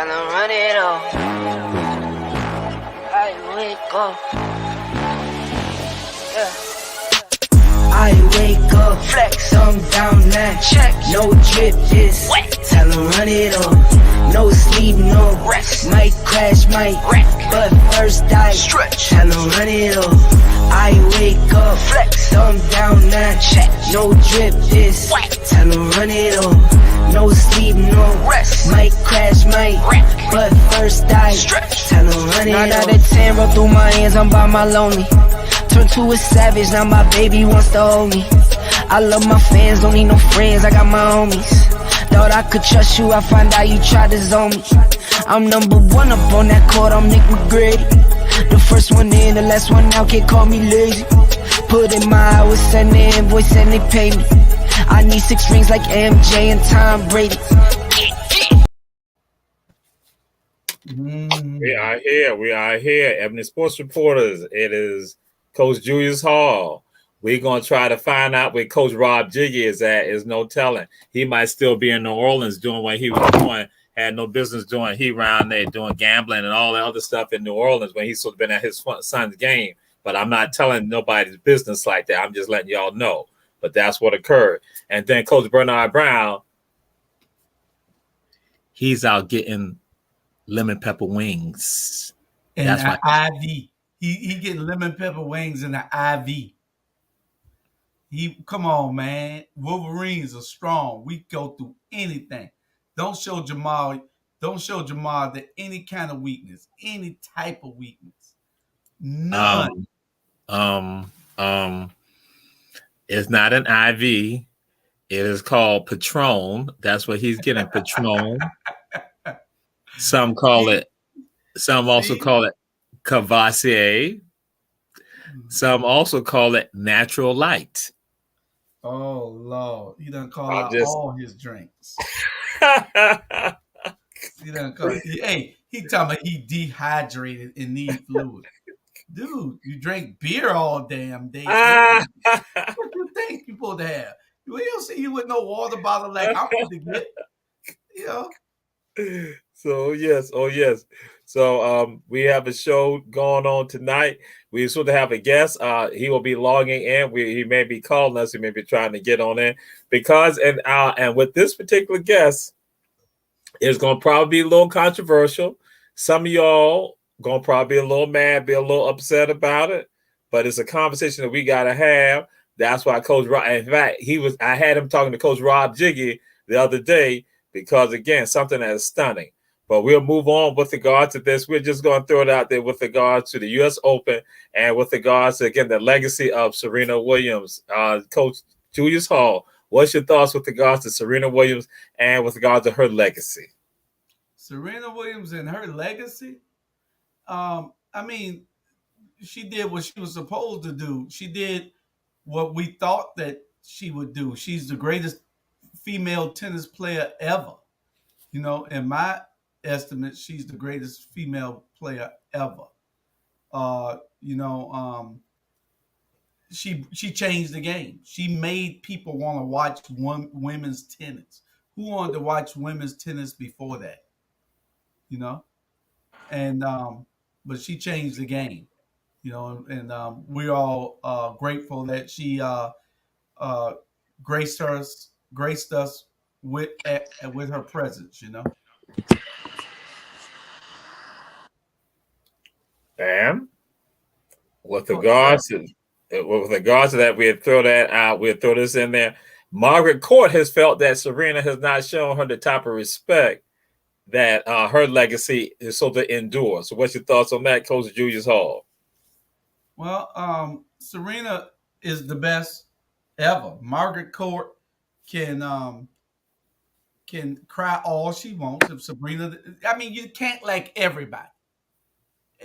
Tell them run it up. I wake up. Yeah. I wake up, flex, thumb down now, check, no drip, just wet. Tell them run it up, no sleep, no rest, might crash, might wreck, but first I stretch, tell them run it up. I wake up, flex, thumb down now, check, no drip, just wet. Tell them run it up, no sleep, no rest, might crash, might wreck, but first I stretch, tell them run it up. 9 out of 10 roll through my hands, I'm by my lonely. Turned to a savage, now my baby wants to hold me. I love my fans, don't need no friends, I got my homies. Thought I could trust you, I find out you tried to zone me. I'm number one up on that court, I'm Nick McGrady. The first one in, the last one out, can't call me lazy. Put in my hours, send the invoice and they pay me. I need 6 rings like MJ and Tom Brady. We are here. Ebony Sports Reporters. It is Coach Julius Hall. We're going to try to find out where Coach Rob Jiggy is at. Is no telling. He might still be in New Orleans doing what he was doing, had no business doing. He around there doing gambling and all that other stuff in New Orleans when he's sort of been at his son's game. But I'm not telling nobody's business like that. I'm just letting y'all know. But that's what occurred. And then Coach Bernard Brown, he's out getting lemon pepper wings. And that's an IV. He getting lemon pepper wings in the IV. Come on, man. Wolverines are strong. We go through anything. Don't show Jamal that any kind of weakness, any type of weakness. None. It's not an IV. It is called Patron. That's what he's getting, Patron. Some also call it Cavassier. Some also call it Natural Light. Oh, Lord. He done call out all his drinks. He talking about he dehydrated and need fluid. Dude, you drink beer all damn day. What you think you supposed to have? We don't see you with no water bottle like I'm supposed to get. You know? So, yes. Oh, yes. So we have a show going on tonight. We sort of have a guest. He will be logging in. He may be calling us. He may be trying to get on in because and with this particular guest, it's going to probably be a little controversial. Some of y'all going to probably be a little mad, be a little upset about it. But it's a conversation that we got to have. That's why Coach Rob. In fact, I had him talking to Coach Rob Jiggy the other day because again, something that is stunning. But we'll move on with regard to this. We're just going to throw it out there with regard to the U.S. Open and with regards to, again, the legacy of Serena Williams. Coach Julius Hall, what's your thoughts with regards to Serena Williams and with regard to her legacy? Serena Williams and her legacy? I mean, she did what she was supposed to do. She did what we thought that she would do. She's the greatest female tennis player ever. You know, in my estimate, she's the greatest female player ever. She changed the game. She made people want to watch women's tennis. Who wanted to watch women's tennis before that? You know, and but she changed the game. You know, and we're all grateful that she graced us with her presence. You know. And with regards to that, we'd throw that out. We'd throw this in there. Margaret Court has felt that Serena has not shown her the type of respect that her legacy is so to endure. So, what's your thoughts on that, Coach Julius Hall? Well, Serena is the best ever. Margaret Court can cry all she wants. If Serena, I mean, you can't like everybody.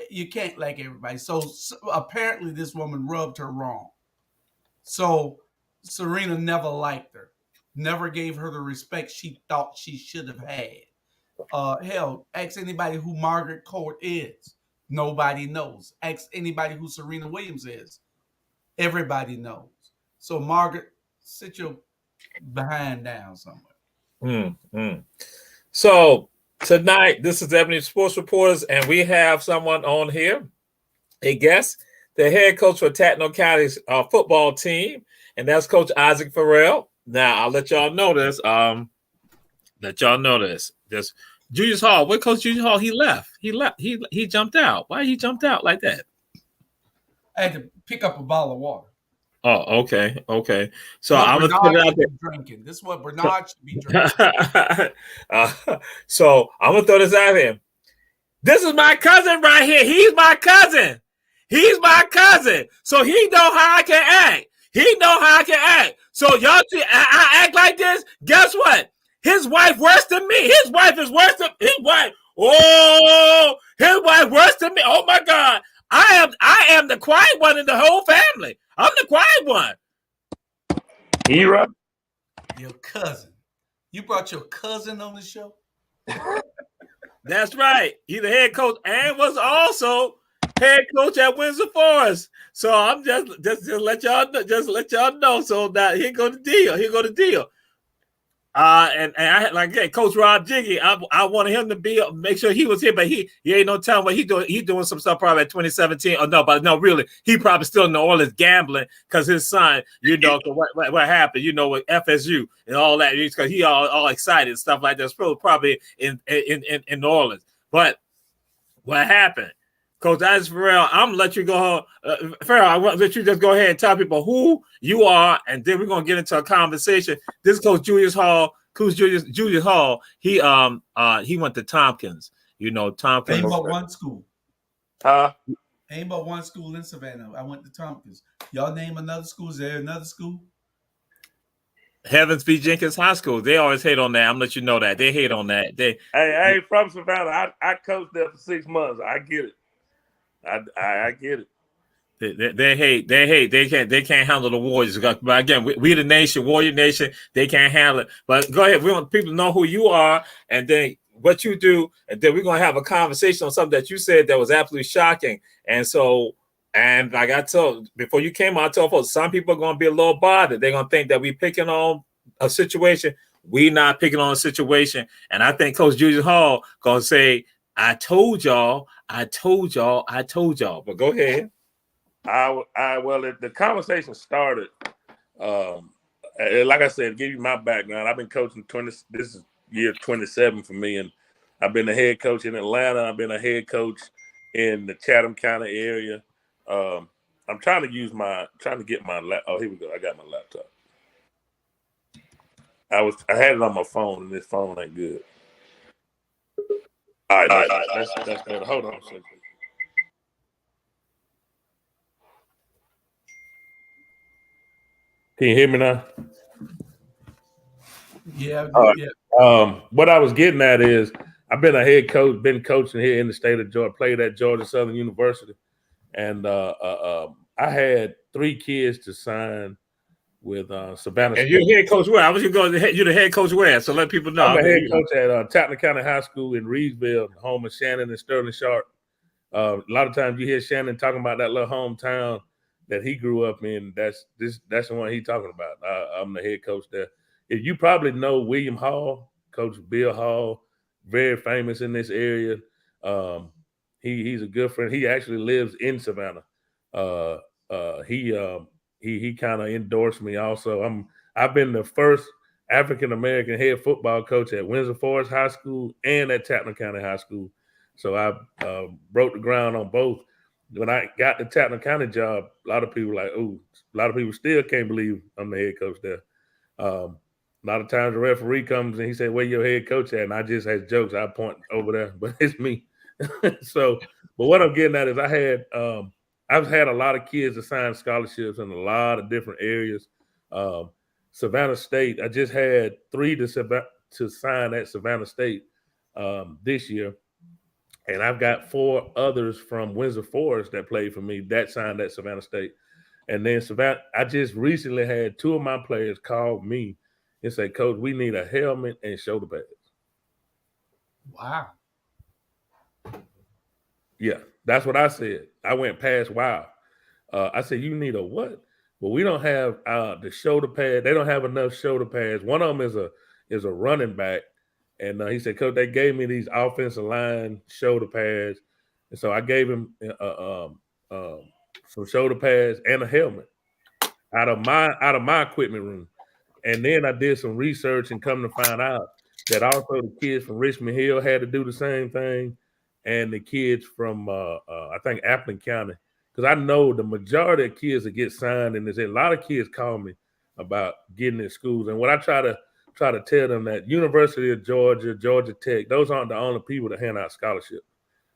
You can't like everybody. So apparently this woman rubbed her wrong. So Serena never liked her, never gave her the respect she thought she should have had. Hell, ask anybody who Margaret Court is. Nobody knows. Ask anybody who Serena Williams is. Everybody knows. So Margaret, sit your behind down somewhere. So Tonight, this is Ebony Sports Reporters, and we have someone on here, a guest, the head coach for Tatno County's football team, and that's Coach Isaac Farrell. Now, I'll let y'all know this. This Julius Hall. Where Coach Julius Hall? He left. He jumped out. Why he jumped out like that? I had to pick up a bottle of water. Oh, okay. So What I'm gonna Bernard put it out should there. be drinking. This is what Bernard should be drinking. So I'm gonna throw this out here. This is my cousin right here. He's my cousin. So he know how I can act. So y'all see, I act like this. Guess what? His wife worse than me. His wife is worse than his wife. Oh, his wife worse than me. Oh my God. I am the quiet one in the whole family. I'm the quiet one. Hero. Your cousin. You brought your cousin on the show? That's right. He's the head coach and was also head coach at Windsor Forest. So I'm just let y'all know. So that here go the deal. And I like Coach Rob Jiggy. I wanted him to make sure he was here, but he ain't no telling what he doing. He doing some stuff probably at 2017. Oh no, but no, really, he probably still in New Orleans gambling because his son, what happened, with FSU and all that, because he all excited and stuff like that. Probably in New Orleans. But what happened? Coach Isaac Farrell, I'm gonna let you go. Farrell, I want to let you just go ahead and tell people who you are, and then we're gonna get into a conversation. This is Coach Julius Hall. Coach Julius Hall. He went to Tompkins. Tompkins. Ain't but one school. Ain't but one school in Savannah. I went to Tompkins. Y'all name another school. Is there another school? Heavens v. Jenkins High School. They always hate on that. I'm gonna let you know that. They hate on that. I ain't from Savannah. I coached there for 6 months. I get it. I get it. They hate. They can't handle the Warriors. But again, we the nation, Warrior Nation. They can't handle it. But go ahead. We want people to know who you are and then what you do, and then we're gonna have a conversation on something that you said that was absolutely shocking. And like I told before you came on, I told folks some people are gonna be a little bothered. They're gonna think that we picking on a situation. We not picking on a situation. And I think Coach Julius Hall gonna say, I told y'all. But go ahead. The conversation started. Like I said, give you my background. I've been coaching this is year 27 for me, and I've been a head coach in Atlanta. I've been a head coach in the Chatham County area. I'm trying to get my laptop. Oh, here we go. I got my laptop. I had it on my phone, and this phone ain't good. All right, that's better. Hold on a second. Can you hear me now? Yeah. What I was getting at is I've been a head coach, been coaching here in the state of Georgia, played at Georgia Southern University, and I had 3 kids to sign with Savannah. And you're head coach where? I was going. You're the head coach where? So let people know. I'm a head coach at Tatton County High School in Reedsville, home of Shannon and Sterling Sharp. A lot of times you hear Shannon talking about that little hometown that he grew up in. That's the one he's talking about. I'm the head coach there. If you probably know William Hall, Coach Bill Hall, very famous in this area. He's a good friend. He actually lives in Savannah. He kind of endorsed me also. I've been the first African American head football coach at Windsor Forest High School and at Tatton County High School. So I broke the ground on both. When I got the Tatton County job, a lot of people still can't believe I'm the head coach there. A lot of times the referee comes and he said, "Where your head coach at?" And I just had jokes. I point over there, but it's me. But what I'm getting at is I've had a lot of kids assign scholarships in a lot of different areas. Savannah State, I just had 3 to sign at Savannah State this year. And I've got 4 others from Windsor Forest that played for me that signed at Savannah State. And then I just recently had 2 of my players call me and say, "Coach, we need a helmet and shoulder pads." Wow. Yeah, that's what I said. I went past wow. I said, "You need a what?" Well, we don't have the shoulder pad. They don't have enough shoulder pads. One of them is a running back, And he said, Coach, they gave me these offensive line shoulder pads. And so I gave him some shoulder pads and a helmet out of my equipment room. And then I did some research and come to find out that also the kids from Richmond Hill had to do the same thing, and the kids from I think Appleton County, because I know the majority of kids that get signed, and there's a lot of kids call me about getting in schools. And what I try to tell them that University of Georgia, Georgia Tech, those aren't the only people that hand out scholarships.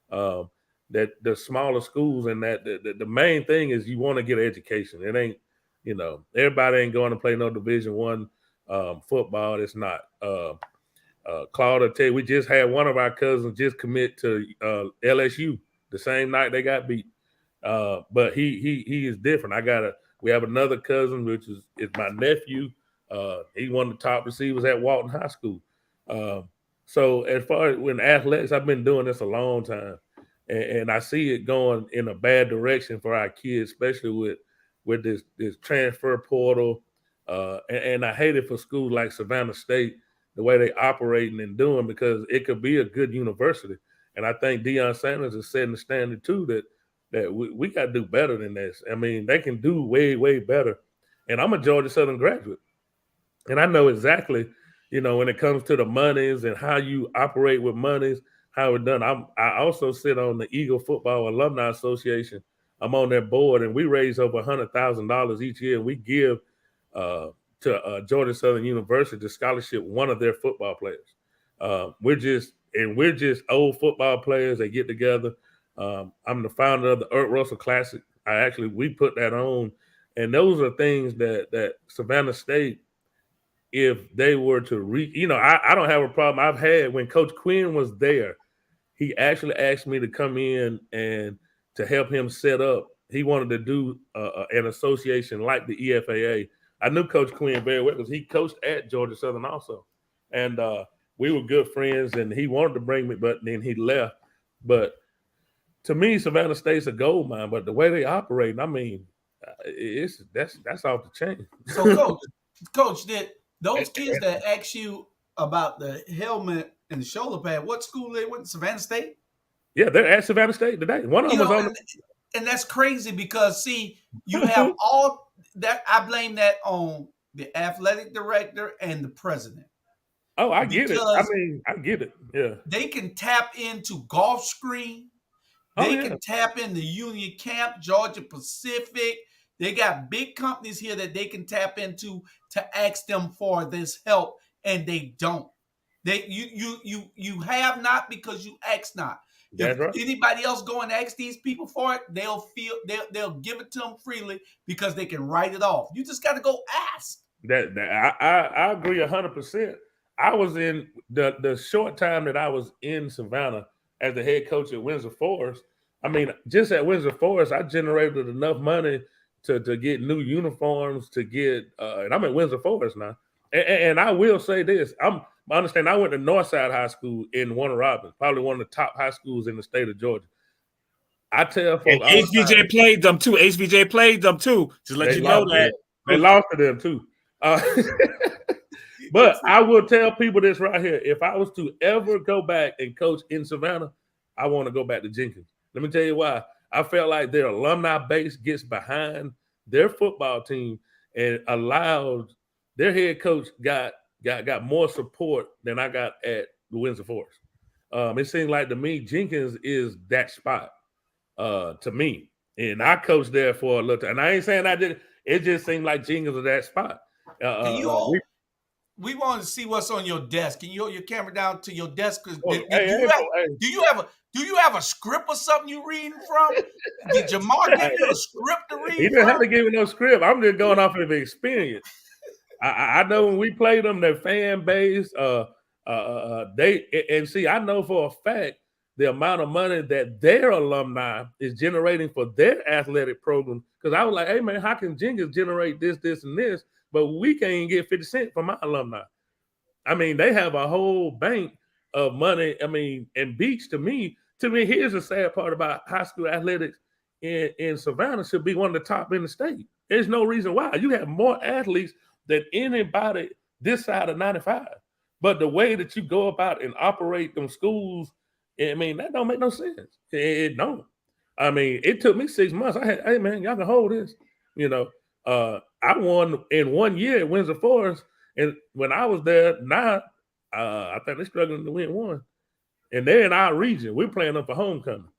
That the smaller schools, and that the main thing is you want to get an education. It ain't, everybody ain't going to play no Division I football. It's not. Claude, I tell you, we just had one of our cousins just commit to LSU the same night they got beat. But he is different. We have another cousin, which is my nephew. He's one of the top receivers at Walton High School. So as far as when athletics, I've been doing this a long time, and I see it going in a bad direction for our kids, especially with this transfer portal. And I hate it for schools like Savannah State, the way they operating and doing, because it could be a good university. And I think Deion Sanders is setting the standard too, that we got to do better than this. I mean, they can do way, way better. And I'm a Georgia Southern graduate, and I know exactly, when it comes to the monies and how you operate with monies, how it's done. I also sit on the Eagle Football Alumni Association. I'm on their board, and we raise over $100,000 each year, and we give to Georgia Southern University to scholarship one of their football players. We're just old football players that get together. I'm the founder of the Ert Russell Classic. We put that on, and those are things that Savannah State, if they were to I don't have a problem. I've had, when Coach Quinn was there, he actually asked me to come in and to help him set up. He wanted to do an association like the EFAA. I knew Coach Quinn very well because he coached at Georgia Southern also. And we were good friends, and he wanted to bring me, but then he left. But to me, Savannah State's a gold mine, but the way they operate, I mean, that's off the chain. So, Coach, did those kids that asked you about the helmet and the shoulder pad, what school they went to? Savannah State? Yeah, they're at Savannah State today. One of them was on and that's crazy because, see, you have all that. I blame that on the athletic director and the president. Oh, I get it. I mean, I get it. Yeah. They can tap into Gulfstream. They can tap into Union Camp, Georgia Pacific. They got big companies here that they can tap into to ask them for this help, and they don't. You have not because you ask not. That's right. Anybody else go and ask these people for it, they'll give it to them freely because they can write it off. You just got to go ask. I agree 100%. I was in the short time that I was in Savannah as the head coach at Windsor Forest. I mean, just at Windsor Forest, I generated enough money to get new uniforms, to get and I'm at Windsor Forest now. And I will say this, I understand I went to Northside High School in Warner Robins, probably one of the top high schools in the state of Georgia. I tell folks, HBJ played them too. HBJ played them too. Just let you know that they lost to them too. But I will tell people this right here: if I was to ever go back and coach in Savannah, I want to go back to Jenkins. Let me tell you why. I felt like their alumni base gets behind their football team and allowed their head coach got more support than I got at the Windsor Forest. It seems like to me Jenkins is that spot to me, and I coached there for a little time. And I ain't saying I did. It just seemed like Jenkins was that spot. We want to see what's on your desk. Can you hold your camera down to your desk? Do you have a script or something you reading from? Did Jamar give you a script to read? He didn't have to give me no script. I'm just going off of the experience. I know when we played them, their fan base, I know for a fact the amount of money that their alumni is generating for their athletic program. Because I was like, hey man, how can Jenkins generate this, and this? But we can't even get 50 cents from my alumni. I mean, they have a whole bank of money. I mean, and Beach, to me, here's the sad part about high school athletics in Savannah should be one of the top in the state. There's no reason why. You have more athletes than anybody this side of 95. But the way that you go about and operate them schools, I mean, that don't make no sense. It don't. I mean, it took me 6 months. I had, hey man, y'all can hold this. You know, I won in 1 year at Windsor Forest, and when I was there, now I think they're struggling to win one, and they're in our region. We're playing them for homecoming.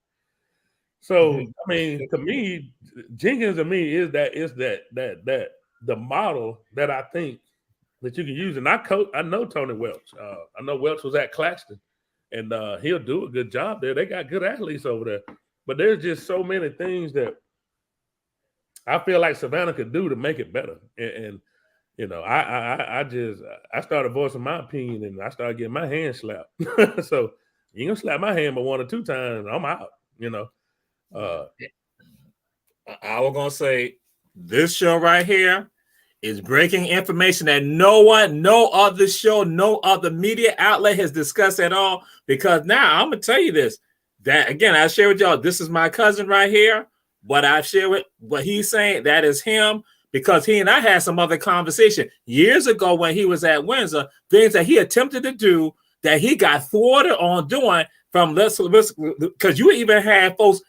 So I mean, to me, Jenkins to me is that the model that I think that you can use. And I know Tony Welch. I know Welch was at Claxton, and he'll do a good job there. They got good athletes over there, but there's just so many things that I feel like Savannah could do to make it better. And you know, I started voicing my opinion, and I started getting my hand slapped. So you ain't gonna slap my hand but 1 or 2 times, I'm out. You know. I was gonna say this show right here is breaking information that no other show, no other media outlet has discussed at all. Because now I'm gonna tell you this. That again, I share with y'all. This is my cousin right here. What I share with what he's saying, that is him, because he and I had some other conversation years ago when he was at Windsor, things that he attempted to do that he got thwarted on doing from because you even had folks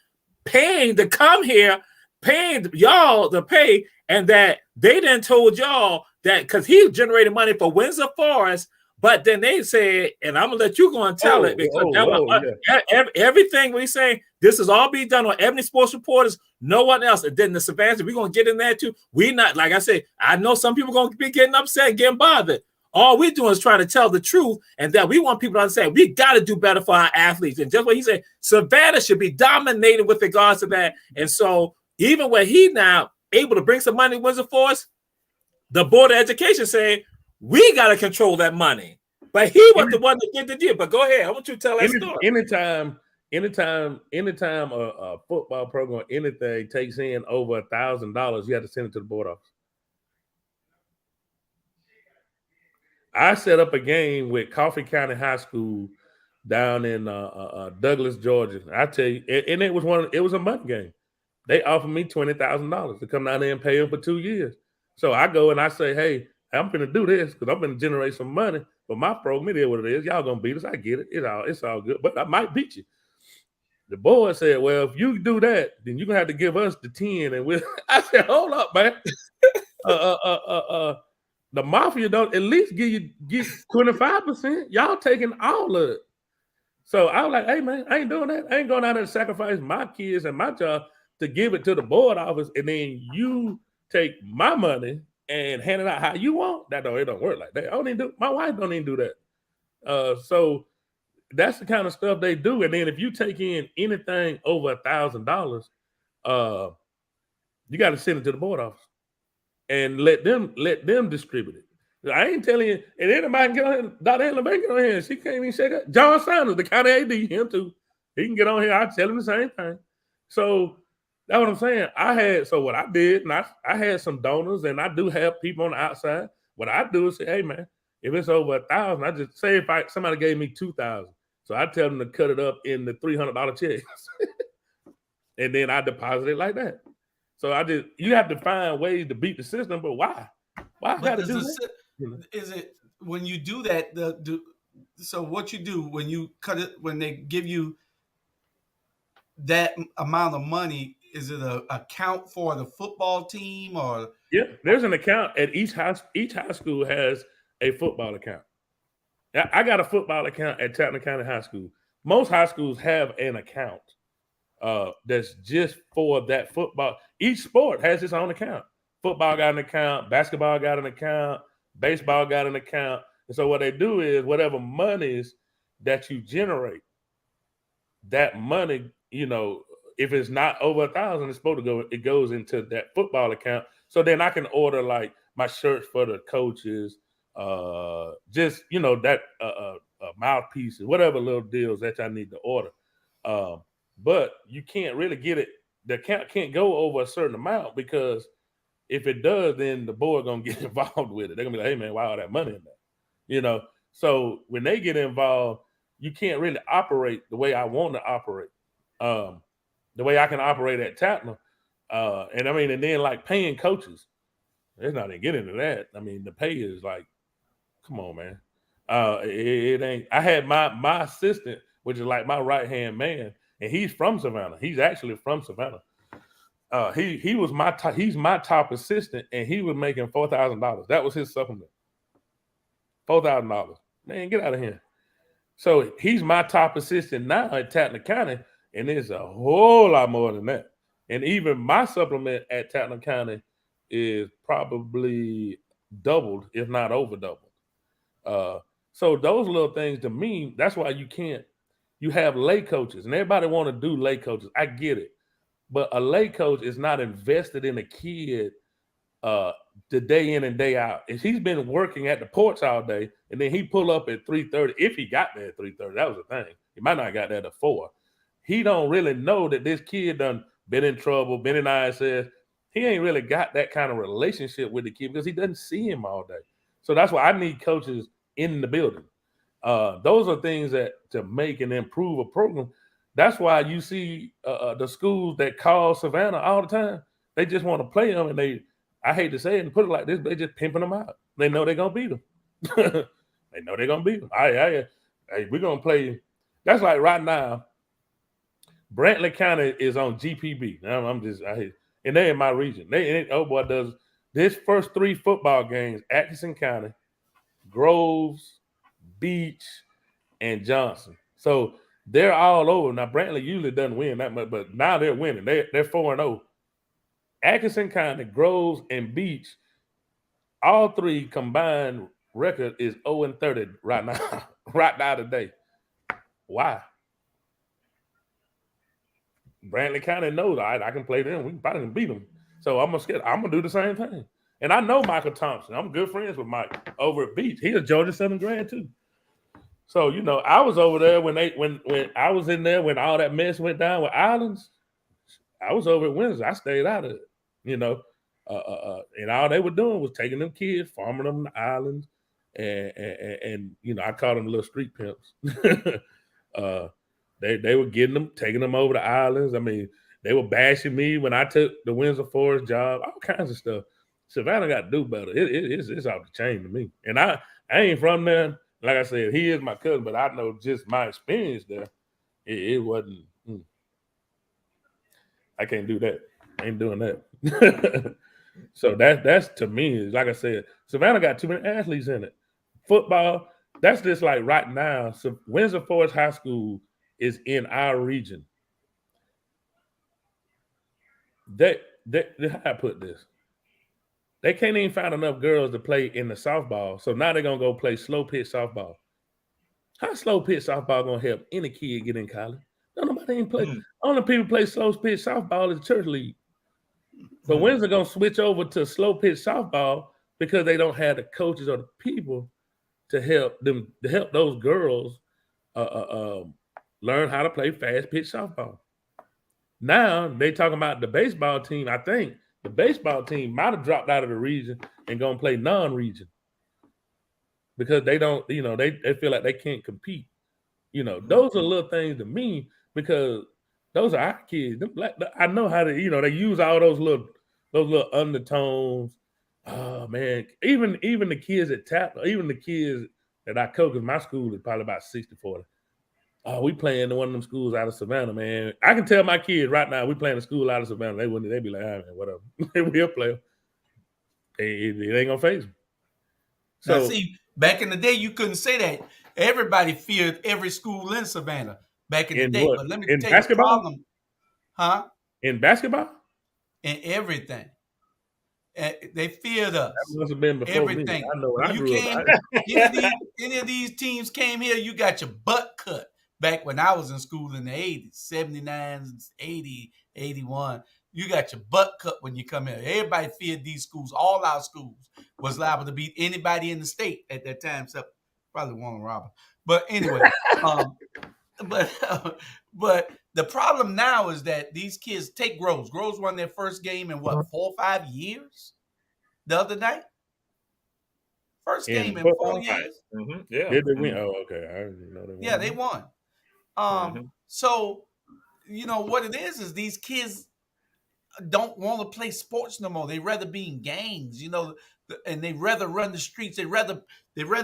paying to come here, paying y'all to pay, and that they then told y'all that because he generated money for Windsor Forest, but then they said, and I'm gonna let you go and tell it because everything we say, this is all be done on Ebony Sports Reporters, no one else. And then the Savannah, we're gonna get in there too. We not, like I said, I know some people gonna be getting upset, getting bothered. All we're doing is trying to tell the truth, and that we want people to understand we got to do better for our athletes. And just what he said, Savannah should be dominated with regards to that. And so, even when he now able to bring some money to Windsor Forest, the Board of Education said we got to control that money. But he was the one that did the deal. But go ahead, I want you to tell that story. Anytime a football program or anything takes in over $1,000, you have to send it to the board office. I set up a game with Coffee County High School down in Douglas, Georgia. I tell you, and it was a money game. They offered me $20,000 to come down there and pay them for 2 years. So I go and I say, hey, I'm going to do this because I'm going to generate some money. But my program, it is what it is. Y'all going to beat us. I get it. It's all good. But I might beat you. The board said, well, if you do that, then you're going to have to give us the 10. And I said, hold up, man. The mafia don't at least give 25%. Y'all taking all of it. So I was like, hey, man, I ain't doing that. I ain't going out there to sacrifice my kids and my job to give it to the board office, and then you take my money and hand it out how you want. It don't work like that. My wife don't even do that. So that's the kind of stuff they do. And then if you take in anything over $1,000, you got to send it to the board office and let them distribute it. I ain't telling you, and anybody can get on here. Dr. Helen Baker get on here. She can't even say that. John Sanders, the county AD, him too. He can get on here. I tell him the same thing. So that's what I'm saying. What I did, and I had some donors, and I do have people on the outside. What I do is say, hey man, if it's over 1,000, I just say if somebody gave me 2,000, so I tell them to cut it up in the $300 checks, and then I deposit it like that. So you have to find ways to beat the system, but why? Why I got to do that? Is it when you do that? So what you do when you cut it, when they give you that amount of money, is it an account for the football team or? Yeah, there's an account at each high school has a football account. I got a football account at Tappan County High School. Most high schools have an account that's just for that football. Each sport has its own account. Football got an account, basketball got an account, baseball got an account. And so what they do is whatever monies that you generate, that money, if it's not over 1,000, it's supposed to go. It goes into that football account. So then I can order like my shirts for the coaches, just that mouthpieces, whatever little deals that I need to order. But you can't really get it. The account can't go over a certain amount because if it does, then the board gonna get involved with it. They're gonna be like, hey man, why all that money in there? So when they get involved, you can't really operate the way I want to operate. The way I can operate at Tappan. And then like paying coaches, let's not even get into that. I mean, the pay is like, come on, man. It ain't. I had my assistant, which is like my right hand man, and he's from Savannah. He's actually from Savannah. He was he's my top assistant, and he was making $4,000. That was his supplement. $4,000. Man, get out of here. So he's my top assistant now at Tatton County, and it's a whole lot more than that. And even my supplement at Tatton County is probably doubled, if not over doubled. So those little things to me, that's why you have lay coaches, and everybody want to do lay coaches. I get it. But a lay coach is not invested in a kid the day in and day out. If he's been working at the porch all day, and then he pull up at 3:30, if he got there at 3:30, that was the thing. He might not have got there at 4. He don't really know that this kid done been in trouble, been in ISS. He ain't really got that kind of relationship with the kid because he doesn't see him all day. So that's why I need coaches in the building. Those are things that to make and improve a program. That's why you see the schools that call Savannah all the time. They just want to play them, and I hate to say it and put it like this, they just pimping them out. They know they're gonna beat them. They know they're gonna beat them. Hey, we're gonna play. That's like right now. Brantley County is on GPB. And they're in my region. Does this first 3 football games: Atkinson County, Groves, Beach, and Johnson. So they're all over. Now, Brantley usually doesn't win that much, but now they're winning. They're 4-0. Atkinson County, Groves, and Beach, all 3 combined record is 0-30 right now. Right now today. Why? Brantley County knows I can play them. We probably can beat them. So I'm gonna do the same thing. And I know Michael Thompson. I'm good friends with Mike over at Beach. He's a Georgia 7th grade too. So I was over there when I was in there when all that mess went down with Islands. I was over at Windsor. I stayed out of it. And all they were doing was taking them kids, farming them to Islands, and I called them little street pimps. They were taking them over to Islands. I mean, they were bashing me when I took the Windsor Forest job, all kinds of stuff. Savannah got to do better. It's off the chain to me. And I ain't from there. Like I said, he is my cousin, but I know just my experience there. It wasn't. I can't do that. I ain't doing that. So that's to me, like I said, Savannah got too many athletes in it. Football, that's just like right now. So Windsor Forest High School is in our region. How I put this? They can't even find enough girls to play in the softball. So now they're gonna go play slow pitch softball. How slow pitch softball gonna help any kid get in college? Nobody even play. Only people play slow pitch softball is the church league. But when's it gonna switch over to slow pitch softball because they don't have the coaches or the people to help those girls learn how to play fast pitch softball. Now they talking about the baseball team. I think the baseball team might have dropped out of the region and gonna play non-region because they don't, they feel like they can't compete. Those are little things to me because those are our kids. I know how to, they use all those little undertones. Oh man, even the kids at Tapper, even the kids that I coach, because my school is probably about 60-40. Oh, we playing in one of them schools out of Savannah, man. I can tell my kids right now we playing a school out of Savannah. They'd be like, man, whatever. We'll play. It ain't gonna phase them. So now, see, back in the day, you couldn't say that. Everybody feared every school in Savannah back in the day. What? But let me in tell basketball? You the problem. Huh? In basketball? In everything. They feared us. That must have been before everything. Me. I know when you I grew up. Any of these teams came here, you got your butt cut. Back when I was in school in the 80s, 79, 80, 81, you got your butt cut when you come here. Everybody feared these schools. All our schools was liable to beat anybody in the state at that time, except probably Warren Robert. But anyway, but the problem now is that these kids take Groves. Groves won their first game in 4 or 5 years the other night? First game in 4 years. Mm-hmm. Yeah. Did they win? Oh, okay. I didn't know they won. Yeah, they won. So, what it is these kids, don't want to play sports no more. They rather be in gangs, you know, and they rather run the streets. They rather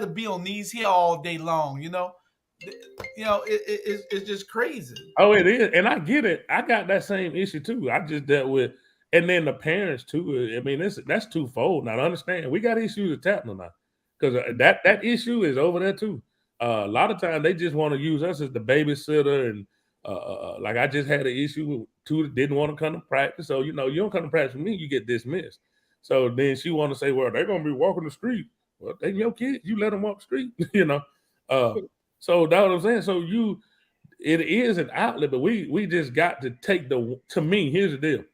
be on these here all day long, you know. It's just crazy. Oh, it is, and I get it. I got that same issue too. I just dealt with, and then the parents too. I mean, that's twofold. Now, to understand, we got issues at Tapman now because that issue is over there too. A lot of times they just want to use us as the babysitter, and like I just had an issue with two that didn't want to come to practice. So you don't come to practice with me, you get dismissed. So then she want to say, well, they're gonna be walking the street. Well, they your kids, you let them walk the street, So that's what I'm saying. So it is an outlet, but we just got to take to me, here's the deal.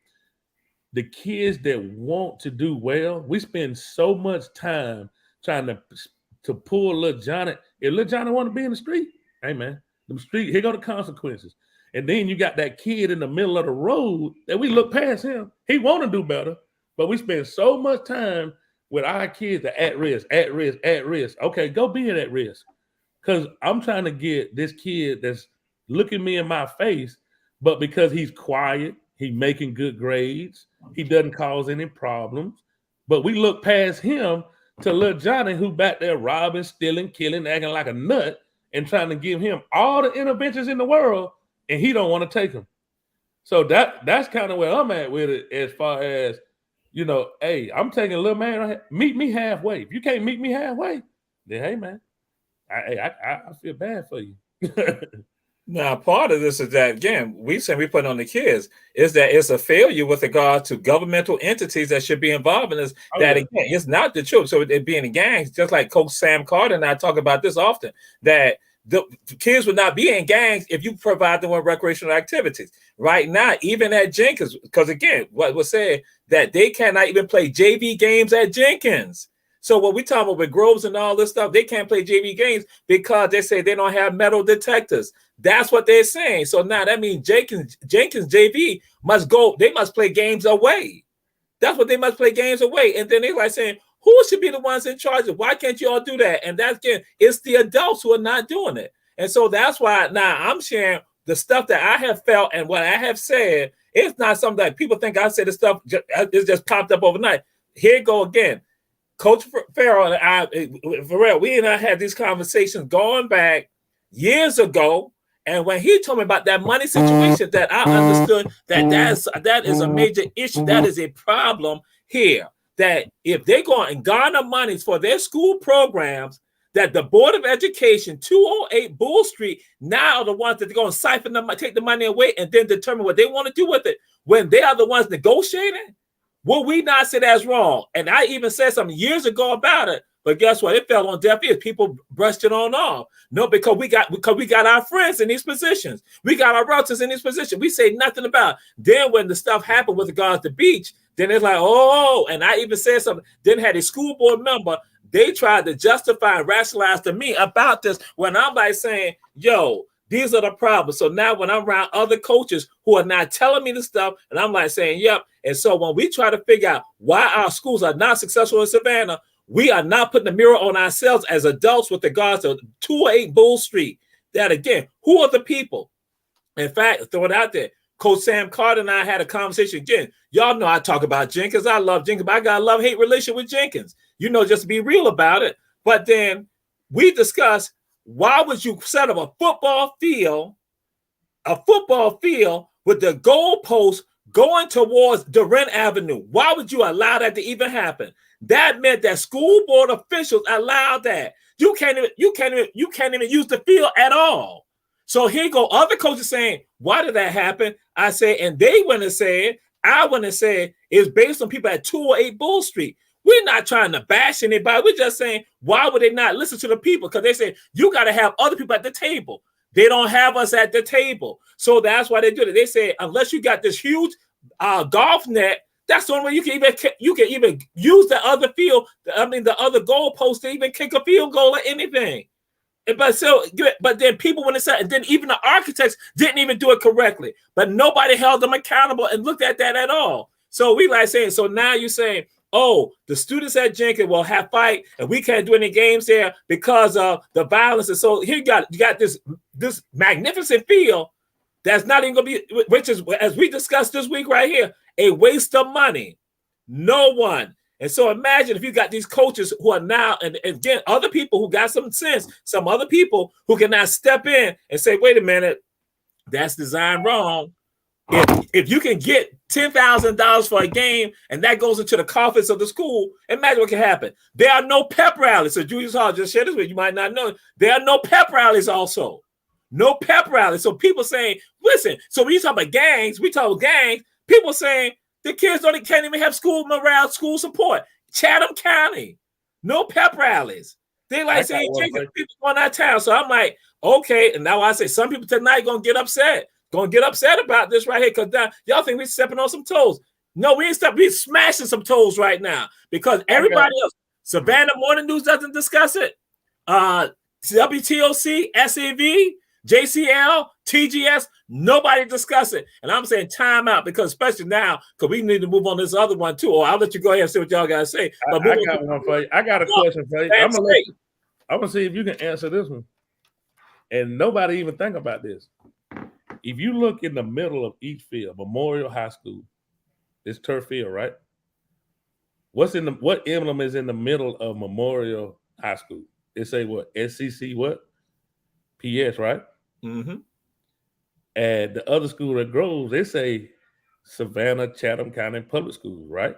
The kids that want to do well, we spend so much time trying to pull little Johnny. If little Johnny want to be in the street, hey man, the street, here go the consequences. And then you got that kid in the middle of the road that we look past him. He want to do better, but we spend so much time with our kids that at risk. Okay, go be at risk. Because I'm trying to get this kid that's looking me in my face, but because he's quiet, he's making good grades, he doesn't cause any problems. But we look past him to little Johnny who back there robbing, stealing, killing, acting like a nut, and trying to give him all the interventions in the world, and he don't want to take them. So that's kind of where I'm at with it, as far as, hey, I'm taking a little man, meet me halfway. If you can't meet me halfway, then hey man, I feel bad for you. Now, part of this is that, again, we put on the kids, is that it's a failure with regard to governmental entities that should be involved in this. Again, it's not the truth. So it being in gangs, just like Coach Sam Carter and I talk about this often, that the kids would not be in gangs if you provide them with recreational activities. Right now, even at Jenkins, because again, what was said, that they cannot even play JV games at Jenkins. So what we talking about with Groves and all this stuff, they can't play JV games because they say they don't have metal detectors. That's what they're saying. So now that means Jenkins JV must go. They must play games away. That's what they must play games away. And then they're like saying, who should be the ones in charge of? Why can't you all do that? And that's, again, it's the adults who are not doing it. And so that's why now I'm sharing the stuff that I have felt and what I have said. It's not something that people think I said this stuff. It's just popped up overnight. Here you go again. Coach Farrell and I, we and I had these conversations going back years ago. And when he told me about that money situation, that I understood that is a major issue. That is a problem here. That if they go and garner monies for their school programs, that the Board of Education, 208 Bull Street, now are the ones that they're going to siphon them, take the money away, and then determine what they want to do with it when they are the ones negotiating. Will we not say that's wrong? And I even said something years ago about it, but guess what? It fell on deaf ears. People brushed it on off. No, because we got our friends in these positions. We got our relatives in these positions. We say nothing about it. Then when the stuff happened with regards to Beach, then it's like, oh, and I even said something. Then had a school board member, they tried to justify and rationalize to me about this when I'm like saying, yo, these are the problems. So now when I'm around other coaches who are not telling me the stuff, and I'm like saying, yep. And so when we try to figure out why our schools are not successful in Savannah, we are not putting the mirror on ourselves as adults with regards to 208 Bull Street. That again, who are the people? In fact, throw it out there. Coach Sam Carter and I had a conversation again. Y'all know I talk about Jenkins. I love Jenkins, but I got a love-hate relationship with Jenkins. Just to be real about it. But then we discussed, why would you set up a football field with the goalpost going towards Durant Avenue? Why would you allow that to even happen? That meant that school board officials allowed that. You can't even use the field at all. So here you go, other coaches saying, why did that happen? I say, and they went and said, I went and said, it's based on people at 208 Bull Street. We're not trying to bash anybody. We're just saying, why would they not listen to the people? Because they say, you got to have other people at the table. They don't have us at the table. So that's why they do it. They say, unless you got this huge golf net, that's the only way you can even use the other field. The other goalpost to even kick a field goal or anything. But then people when it said, and then even the architects didn't even do it correctly. But nobody held them accountable and looked at that at all. So we like saying, so now you're saying, oh, the students at Jenkins will have fight, and we can't do any games there because of the violence. And so here you got this magnificent field that's not even going to be, which is, as we discussed this week right here, a waste of money. No one. And so imagine if you got these coaches who are now, and again, other people who got some sense, some other people who can now step in and say, wait a minute, that's designed wrong. If you can get $10,000 for a game and that goes into the coffers of the school, imagine what can happen. There are no pep rallies. So Julius Hall just shared this with you, might not know. There are no pep rallies also. No pep rallies. So people saying, listen, so when you talk about gangs, we talk about gangs, people saying the kids can't even have school morale, school support. Chatham County, no pep rallies. They like saying people going out of town. So I'm like, okay. And now I say some people tonight gonna get upset. About this right here because y'all think we're stepping on some toes. No, we ain't stepping. We're smashing some toes right now because everybody else, Savannah Morning News doesn't discuss it. WTOC, SAV, JCL, TGS, nobody discuss it. And I'm saying time out because especially now, because we need to move on this other one too. Or I'll let you go ahead and see what y'all got to say. But I got one for you. I got a question for you. I'm gonna see if you can answer this one. And nobody even think about this. If you look in the middle of each field, Memorial High School, it's turf field, right? What emblem is in the middle of Memorial High School? It say what? SCC what? PS, right? Mm-hmm. And the other school at Groves, they say Savannah, Chatham County Public Schools, right?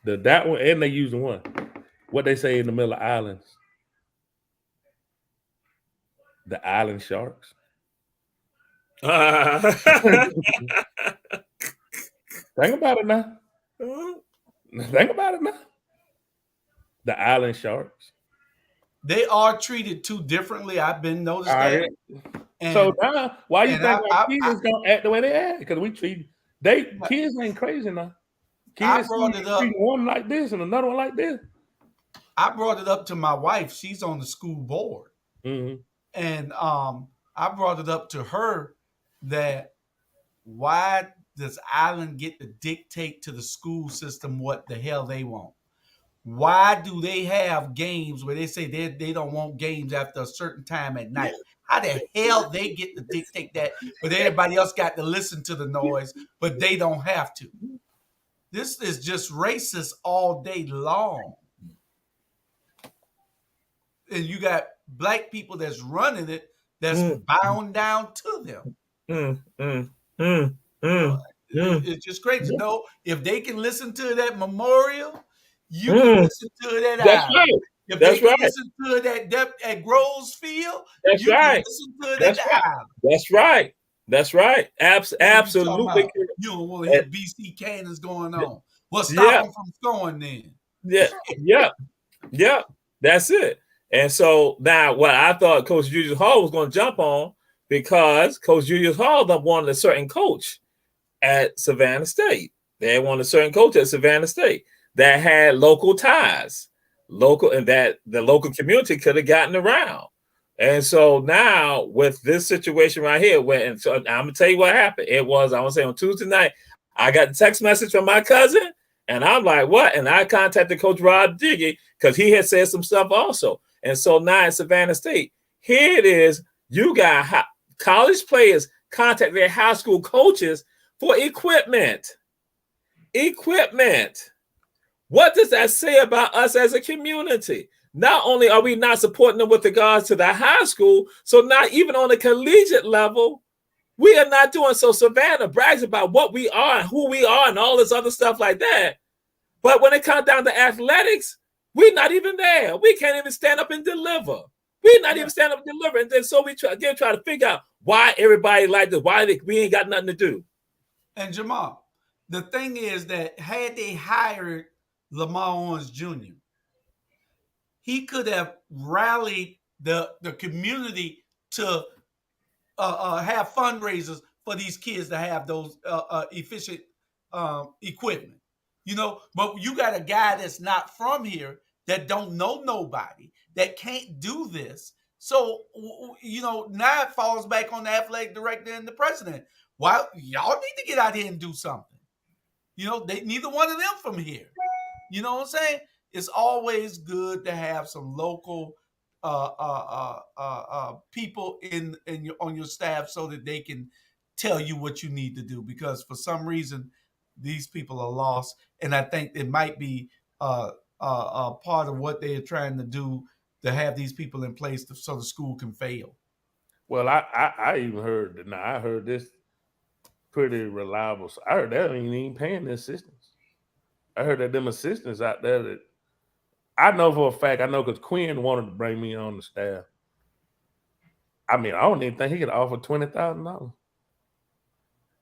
That one, and they use the one. What they say in the middle of islands? The Island Sharks. Think about it now. Think about it now. The Island Sharks. They are treated too differently. I've been noticed that. And, so now, why you think our kids don't act the way they act? Because we treat kids ain't crazy now. Kids treat one like this and another one like this. I brought it up to my wife. She's on the school board, and I brought it up to her that why does Island get to dictate to the school system what the hell they want? Why do they have games where they say they don't want games after a certain time at night? How the hell they get to dictate that, but everybody else got to listen to the noise, but they don't have to? This is just racist all day long. And you got black people that's running it that's bound down to them. It's just crazy. You know, if they can listen to that memorial, you can listen to it at Island. Right. If they can listen to it at Groves Field, you can listen to it at the Island. That's right. That's right. Absolutely. You don't want to hear BC cannons going on. What's stopping them from scoring then? Yeah. That's it. And so now what I thought Coach Julius Hall was going to jump on, because Coach Julius Hall wanted a certain coach at Savannah State. They wanted a certain coach at Savannah State that had local ties, and that the local community could have gotten around. And so now with this situation right here, I'm gonna tell you what happened. I want to say on Tuesday night, I got a text message from my cousin, and I'm like, what? And I contacted Coach Rob Diggy because he had said some stuff also. And so now at Savannah State, here it is. You got college players contact their high school coaches for equipment. What does that say about us as a community? Not only are we not supporting them with regards to the high school, so not even on the collegiate level, we are not doing so. Savannah brags about what we are and who we are and all this other stuff like that. But when it comes down to athletics, we're not even there. We can't even stand up and deliver. We're not even stand up and deliver. And then so we try to figure out why everybody like this, we ain't got nothing to do. And Jamal, the thing is that had they hired Lamar Owens Jr., he could have rallied the community to have fundraisers for these kids to have those efficient equipment. You know, but you got a guy that's not from here, that don't know nobody, that can't do this. So, you know, now it falls back on the athletic director and the president. Why y'all need to get out here and do something? You know, neither one of them from here. You know what I'm saying? It's always good to have some local people on your staff so that they can tell you what you need to do. Because for some reason, these people are lost, and I think it might be part of what they're trying to do to have these people in place so the school can fail. Well, I even heard that. Now I heard this pretty reliable. So I heard that ain't even paying the assistants. I heard that them assistants out there that I know for a fact. I know because Quinn wanted to bring me on the staff. I mean, I don't even think he could offer $20,000.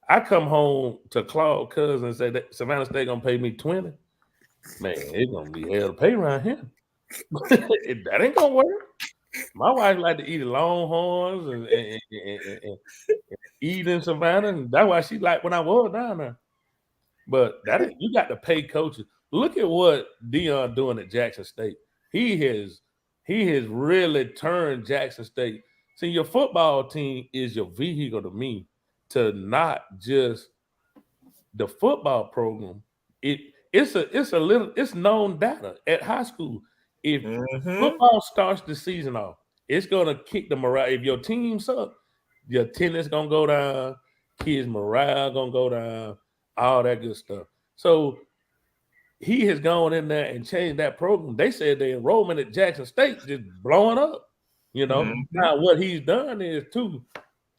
I come home to Claude Cousins and say that Savannah State gonna pay me 20. Man, it's gonna be hell to pay around here. That ain't gonna work. My wife like to eat Longhorns and eat in Savannah, and that's why she like when I was down there. But that ain't, you got to pay coaches. Look at what Dion doing at Jackson State. He has really turned Jackson State. See, your football team is your vehicle to me to not just the football program. It's known data at high school. If football starts the season off, it's gonna kick the morale. If your team sucks, your attendance gonna go down, kids' morale gonna go down, all that good stuff. So he has gone in there and changed that program. They said the enrollment at Jackson State just blowing up. Now what he's done is too.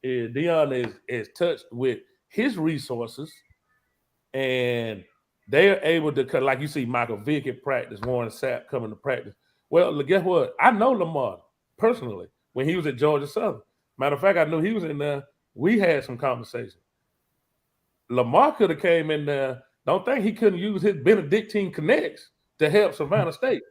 Dion is touched with his resources, and they're able to cut. Like you see, Michael Vick at practice, Warren Sapp coming to practice. Well, guess what? I know Lamar personally when he was at Georgia Southern. Matter of fact, I knew he was in there. We had some conversation. Lamar could have came in there. Don't think he couldn't use his Benedictine connects to help Savannah State.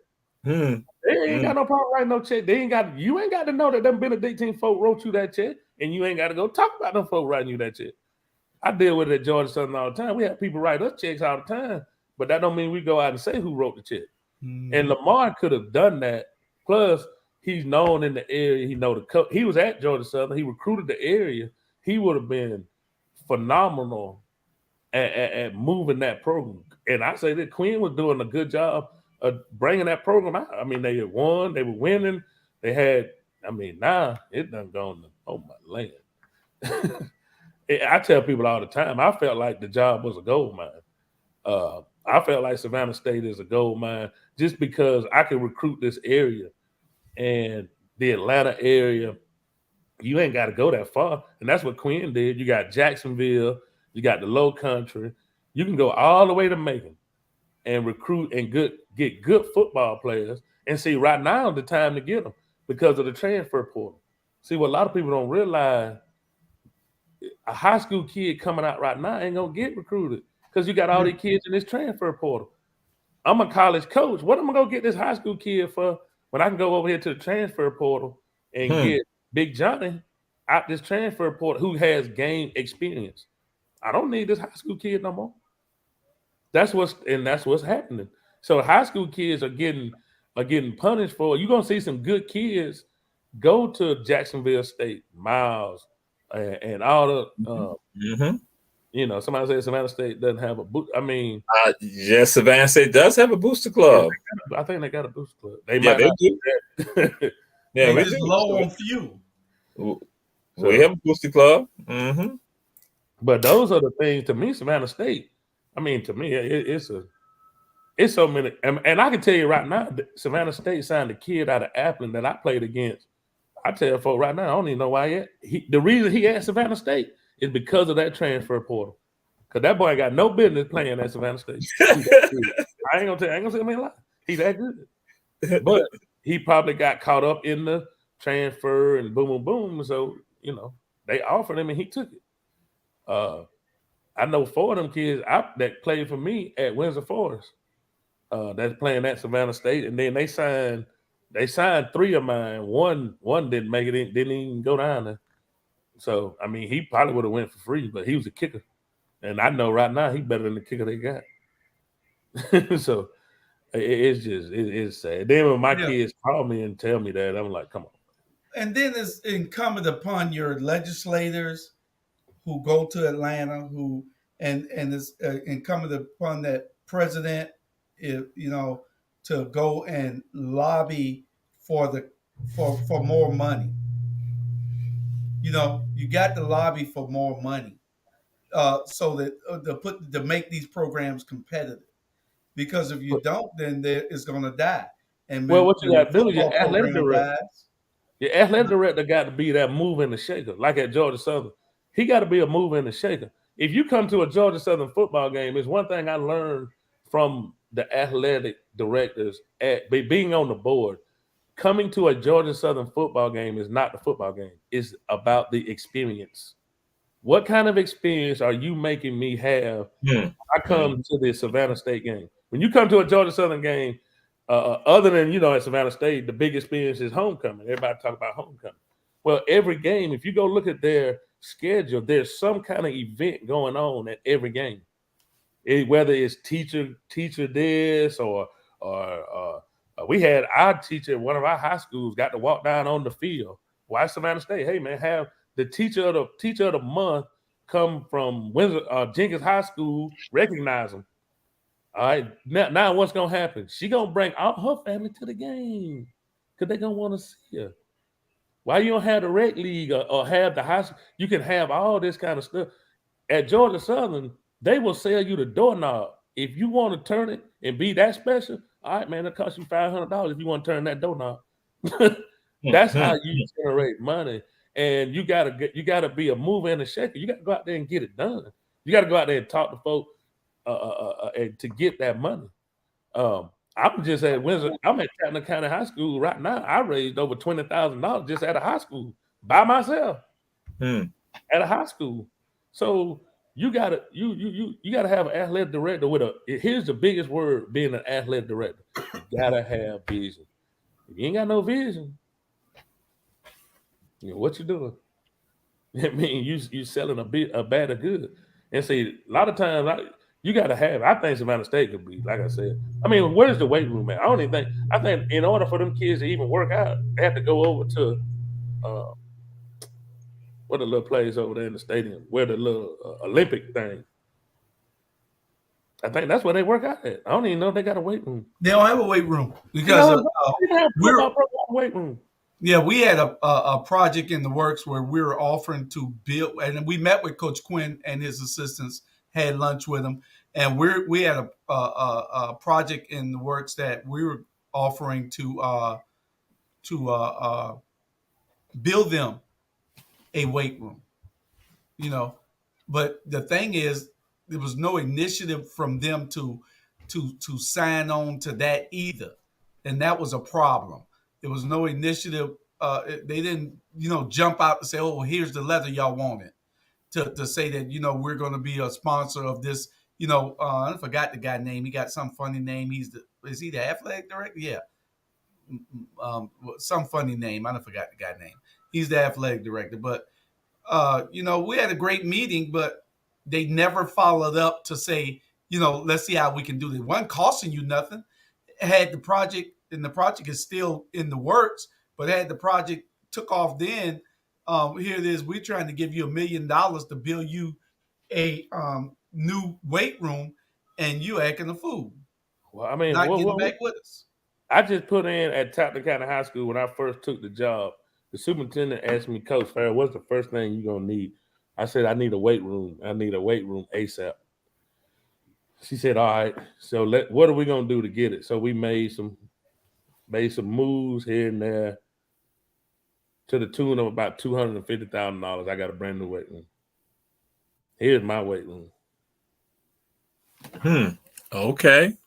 They ain't got no problem writing no check. You ain't got to know that them Benedictine folk wrote you that check, and you ain't got to go talk about them folk writing you that check. I deal with it at Georgia Southern all the time. We have people write us checks all the time, but that don't mean we go out and say who wrote the check. And Lamar could have done that. Plus, he's known in the area. He know the coach. He was at Georgia Southern. He recruited the area. He would have been phenomenal at moving that program. And I say that Quinn was doing a good job of bringing that program out. I mean, they had won. They were winning. They had. I mean, now it done gone to, oh my land. I tell people all the time, I felt like the job was a gold mine. I felt like Savannah State is a gold mine just because I could recruit this area and the Atlanta area. You ain't got to go that far. And that's what Quinn did. You got Jacksonville, you got the Low Country. You can go all the way to Macon and recruit and get good football players. And see, right now is the time to get them because of the transfer portal. See, what a lot of people don't realize, a high school kid coming out right now ain't gonna get recruited because you got all these kids in this transfer portal. I'm a college coach. What am I gonna get this high school kid for when I can go over here to the transfer portal and get Big Johnny out this transfer portal who has game experience? I don't need this high school kid no more. That's what's happening. So high school kids are getting punished for. You're gonna see some good kids go to Jacksonville State, Miles, and all the somebody said Savannah State doesn't have a boot. I mean, yes, Savannah State does have a booster club. I think they got a booster club. They do. Yeah, they just low on fuel. We have a booster club. But those are the things to me. Savannah State. I mean, to me, it's so many. And I can tell you right now, Savannah State signed a kid out of Appleton that I played against. I tell folks right now, I don't even know why the reason he at Savannah State is because of that transfer portal. Because that boy ain't got no business playing at Savannah State. I ain't gonna say a lie. He's that good. But he probably got caught up in the transfer and boom, boom, boom. So, they offered him and he took it. I know 4 of them kids that played for me at Windsor Forest that's playing at Savannah State. And then they signed 3 of mine. One didn't make it in, didn't even go down there. So, I mean, he probably would have went for free, but he was a kicker. And I know right now he's better than the kicker they got. So, it's sad. Then when my kids call me and tell me that, I'm like, come on. And then it's incumbent upon your legislators who go to Atlanta, and it's incumbent upon that president, to go and lobby for more money. You got to lobby for more money. so that to make these programs competitive. Because if you don't, then it's going to die. And Well, what you when the got to do is football program dies, your athletic director got to be that mover and the shaker, like at Georgia Southern. He got to be a mover and a shaker. If you come to a Georgia Southern football game, it's one thing I learned from the athletic directors at being on the board. Coming to a Georgia Southern football game is not the football game. It's about the experience. What kind of experience are you making me have when I come to the Savannah State game? When you come to a Georgia Southern game, other than, at Savannah State, the big experience is homecoming. Everybody talk about homecoming. Well, every game, if you go look at their schedule, there's some kind of event going on at every game. Whether it's teacher this or we had our teacher at one of our high schools got to walk down on the field. Why Savannah State? Hey man, have the teacher of the month come from Jenkins High School, recognize them. All right, now what's gonna happen? She gonna bring all her family to the game because they gonna want to see her. Why you don't have the rec league or have the high school? You can have all this kind of stuff at Georgia Southern. They will sell you the doorknob if you want to turn it and be that special. All right, man, it costs you $500 if you want to turn that doorknob. That's how you generate money. And you gotta be a mover and a shaker. You gotta go out there and get it done. You gotta go out there and talk to folks and to get that money. I'm just at Windsor. I'm at Chattanooga County High School right now. I raised over $20,000 just at a high school by myself at a high school. So you gotta have an athletic director with here's the biggest word being an athletic director. You gotta have vision. If you ain't got no vision, what you doing? I mean, you selling a bad or good. And see, a lot of times you got to have. I think Savannah State could be, like I said. I mean, where's the weight room at? I think in order for them kids to even work out, they have to go over to what the little place over there in the stadium, where the little Olympic thing. I think that's where they work out at. I don't even know if they got a weight room. They don't have a weight room because we're weight room. Yeah, we had a project in the works where we were offering to build, and we met with Coach Quinn and his assistants, had lunch with him, and we had a project in the works that we were offering to build them a weight room, But the thing is, there was no initiative from them to sign on to that either, and that was a problem. There was no initiative. They didn't, jump out and say, "Oh, here's the leather y'all wanted," to say that we're going to be a sponsor of this. I forgot the guy's name. He got some funny name. Is he the athletic director? Yeah, some funny name. I forgot the guy's name. He's the athletic director. But we had a great meeting, but they never followed up to say, let's see how we can do this. One costing you nothing. Had the project. And the project is still in the works, but had the project took off then, here it is. We're trying to give you $1 million to build you a new weight room, and you acting a fool. Well, I mean, not getting back with us. I just put in at Chattanooga County High School when I first took the job. The superintendent asked me, Coach Farrell, what's the first thing you're gonna need? I said, I need a weight room. I need a weight room ASAP. She said, all right. So what are we gonna do to get it? So we made some moves here and there to the tune of about $250,000. I got a brand new weight room. Here's my weight room. Okay.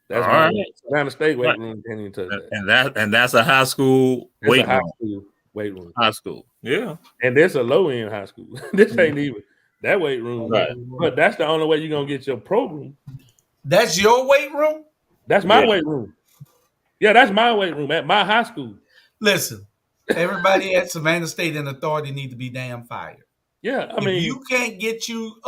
That's my Savannah State weight room. Can't even touch that. And that's a high school weight room. School weight room. High school. Yeah. And this a low end high school. This ain't even that weight room. Right. But that's the only way you're gonna get your program. That's your weight room? That's my weight room. Yeah, that's my weight room at my high school. Listen, everybody at Savannah State and Authority need to be damn fired. Yeah, I mean, you can't get you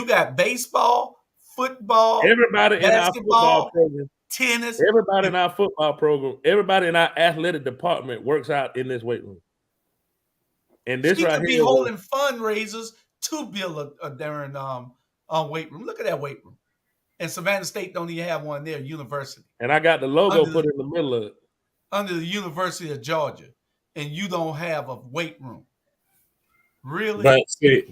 got baseball, football, everybody basketball, in our football program, tennis. Everybody in our football program, everybody in our athletic department works out in this weight room. And this right here, be holding fundraisers to build a darn weight room. Look at that weight room. And Savannah State don't even have one there, university. And I got the logo put in the middle of it. Under the University of Georgia. And you don't have a weight room. Really?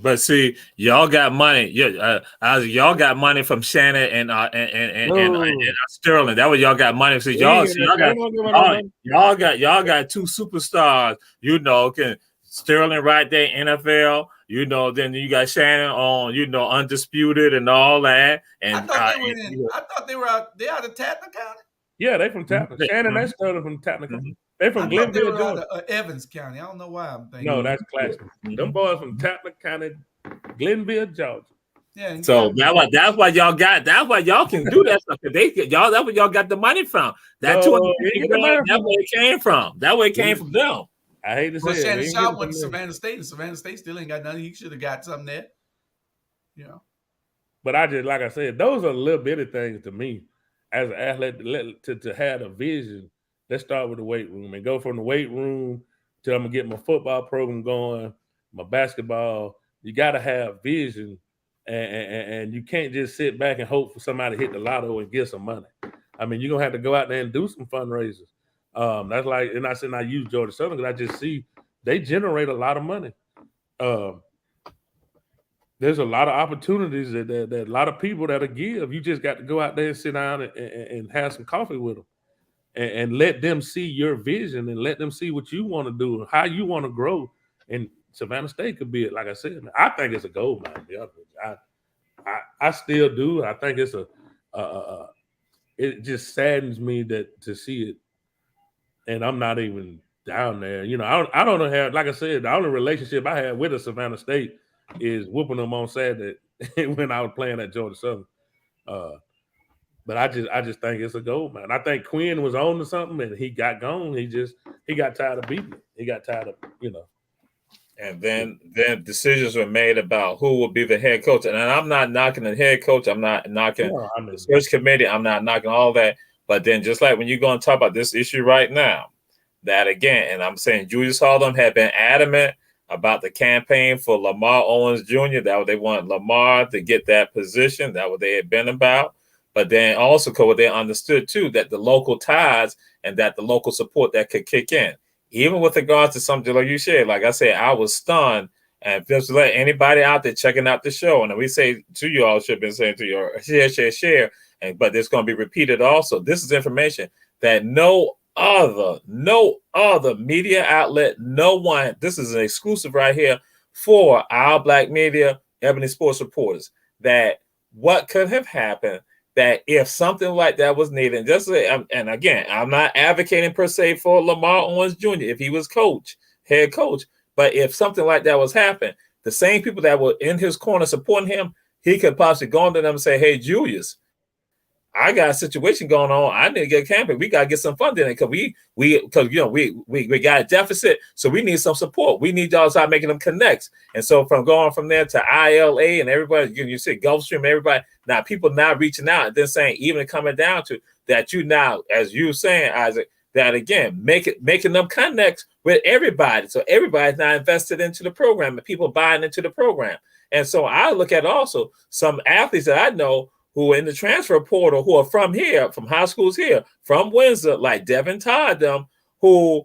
But see, y'all got money. Yeah, y'all got money from Shannon and Sterling. That was y'all got money. See, y'all got two superstars. You know, can Sterling right there, NFL. You know, then you got Shannon on. You know, Undisputed and all that. And I thought they were in. I thought they were out. They out of Tappan County. Yeah, they from Tappan. Shannon and Sterling from Tappan County. They from Glenville, they were Georgia. out of Evans County. I don't know why I'm thinking. No, that's Claxton. Them boys from Tappan County, Glenville, Georgia. Yeah. So that's why y'all got. That's why y'all can do that stuff. Y'all. That's where y'all got the money from. That $250 grand. That's where it came from. That way it came from them. I hate to say it. Shannon Sharp went to Savannah State, and Savannah State still ain't got nothing. He should have got something there. You know. But I just, like I said, those are little bitty things to me as an athlete to have a vision. Let's start with the weight room and go from the weight room to I'm gonna get my football program going, my basketball. You got to have vision, and you can't just sit back and hope for somebody to hit the lotto and get some money. I mean, you're gonna have to go out there and do some fundraisers. That's like, and I said I use Georgia Southern because I just see they generate a lot of money. There's a lot of opportunities that a lot of people that'll give. You just got to go out there and sit down and have some coffee with them and let them see your vision and let them see what you want to do and how you want to grow. And Savannah State could be it. Like I said, I think it's a gold mine. To be honest with you. I still do. I think it's it just saddens me to see it. And I'm not even down there. You know, I don't know how, like I said, the only relationship I had with a Savannah State is whooping them on Saturday when I was playing at Georgia Southern. But I just think it's a gold, man. I think Quinn was on to something and he got gone. He got tired of beating it. He got tired of, you know. And then decisions were made about who will be the head coach. And I'm not knocking the head coach. I'm not knocking the search committee. I'm not knocking all that. But then just like when you're going to talk about this issue right now, that again, and I'm saying Julius Harlem had been adamant about the campaign for Lamar Owens Jr. That what they want Lamar to get that position. That what they had been about. But then also what they understood too, that the local ties and that the local support that could kick in. Even with regards to something like you shared, like I said, I was stunned. And just to let anybody out there checking out the show, and we say to you all, should have been saying to you, share. But it's going to be repeated also. This is information that no other media outlet, no one, this is an exclusive right here for our Black media, Ebony Sports Reporters, that what could have happened, that if something like that was needed, and again, I'm not advocating per se for Lamar Owens Jr. if he was head coach, but if something like that was happening, the same people that were in his corner supporting him, he could possibly go on to them and say, "Hey, Julius, I got a situation going on. I need to get camping. We got to get some funding because we got a deficit, so we need some support. We need y'all to start making them connects." And so from going from there to ILA and everybody, you see Gulfstream, everybody now, people now reaching out and then saying, even coming down to that, you now, as you were saying, Isaac, that again making them connects with everybody, so everybody's now invested into the program and people buying into the program. And so I look at also some athletes that I know who are in the transfer portal, who are from here, from high schools here, from Windsor, like Devin Todd, them, who,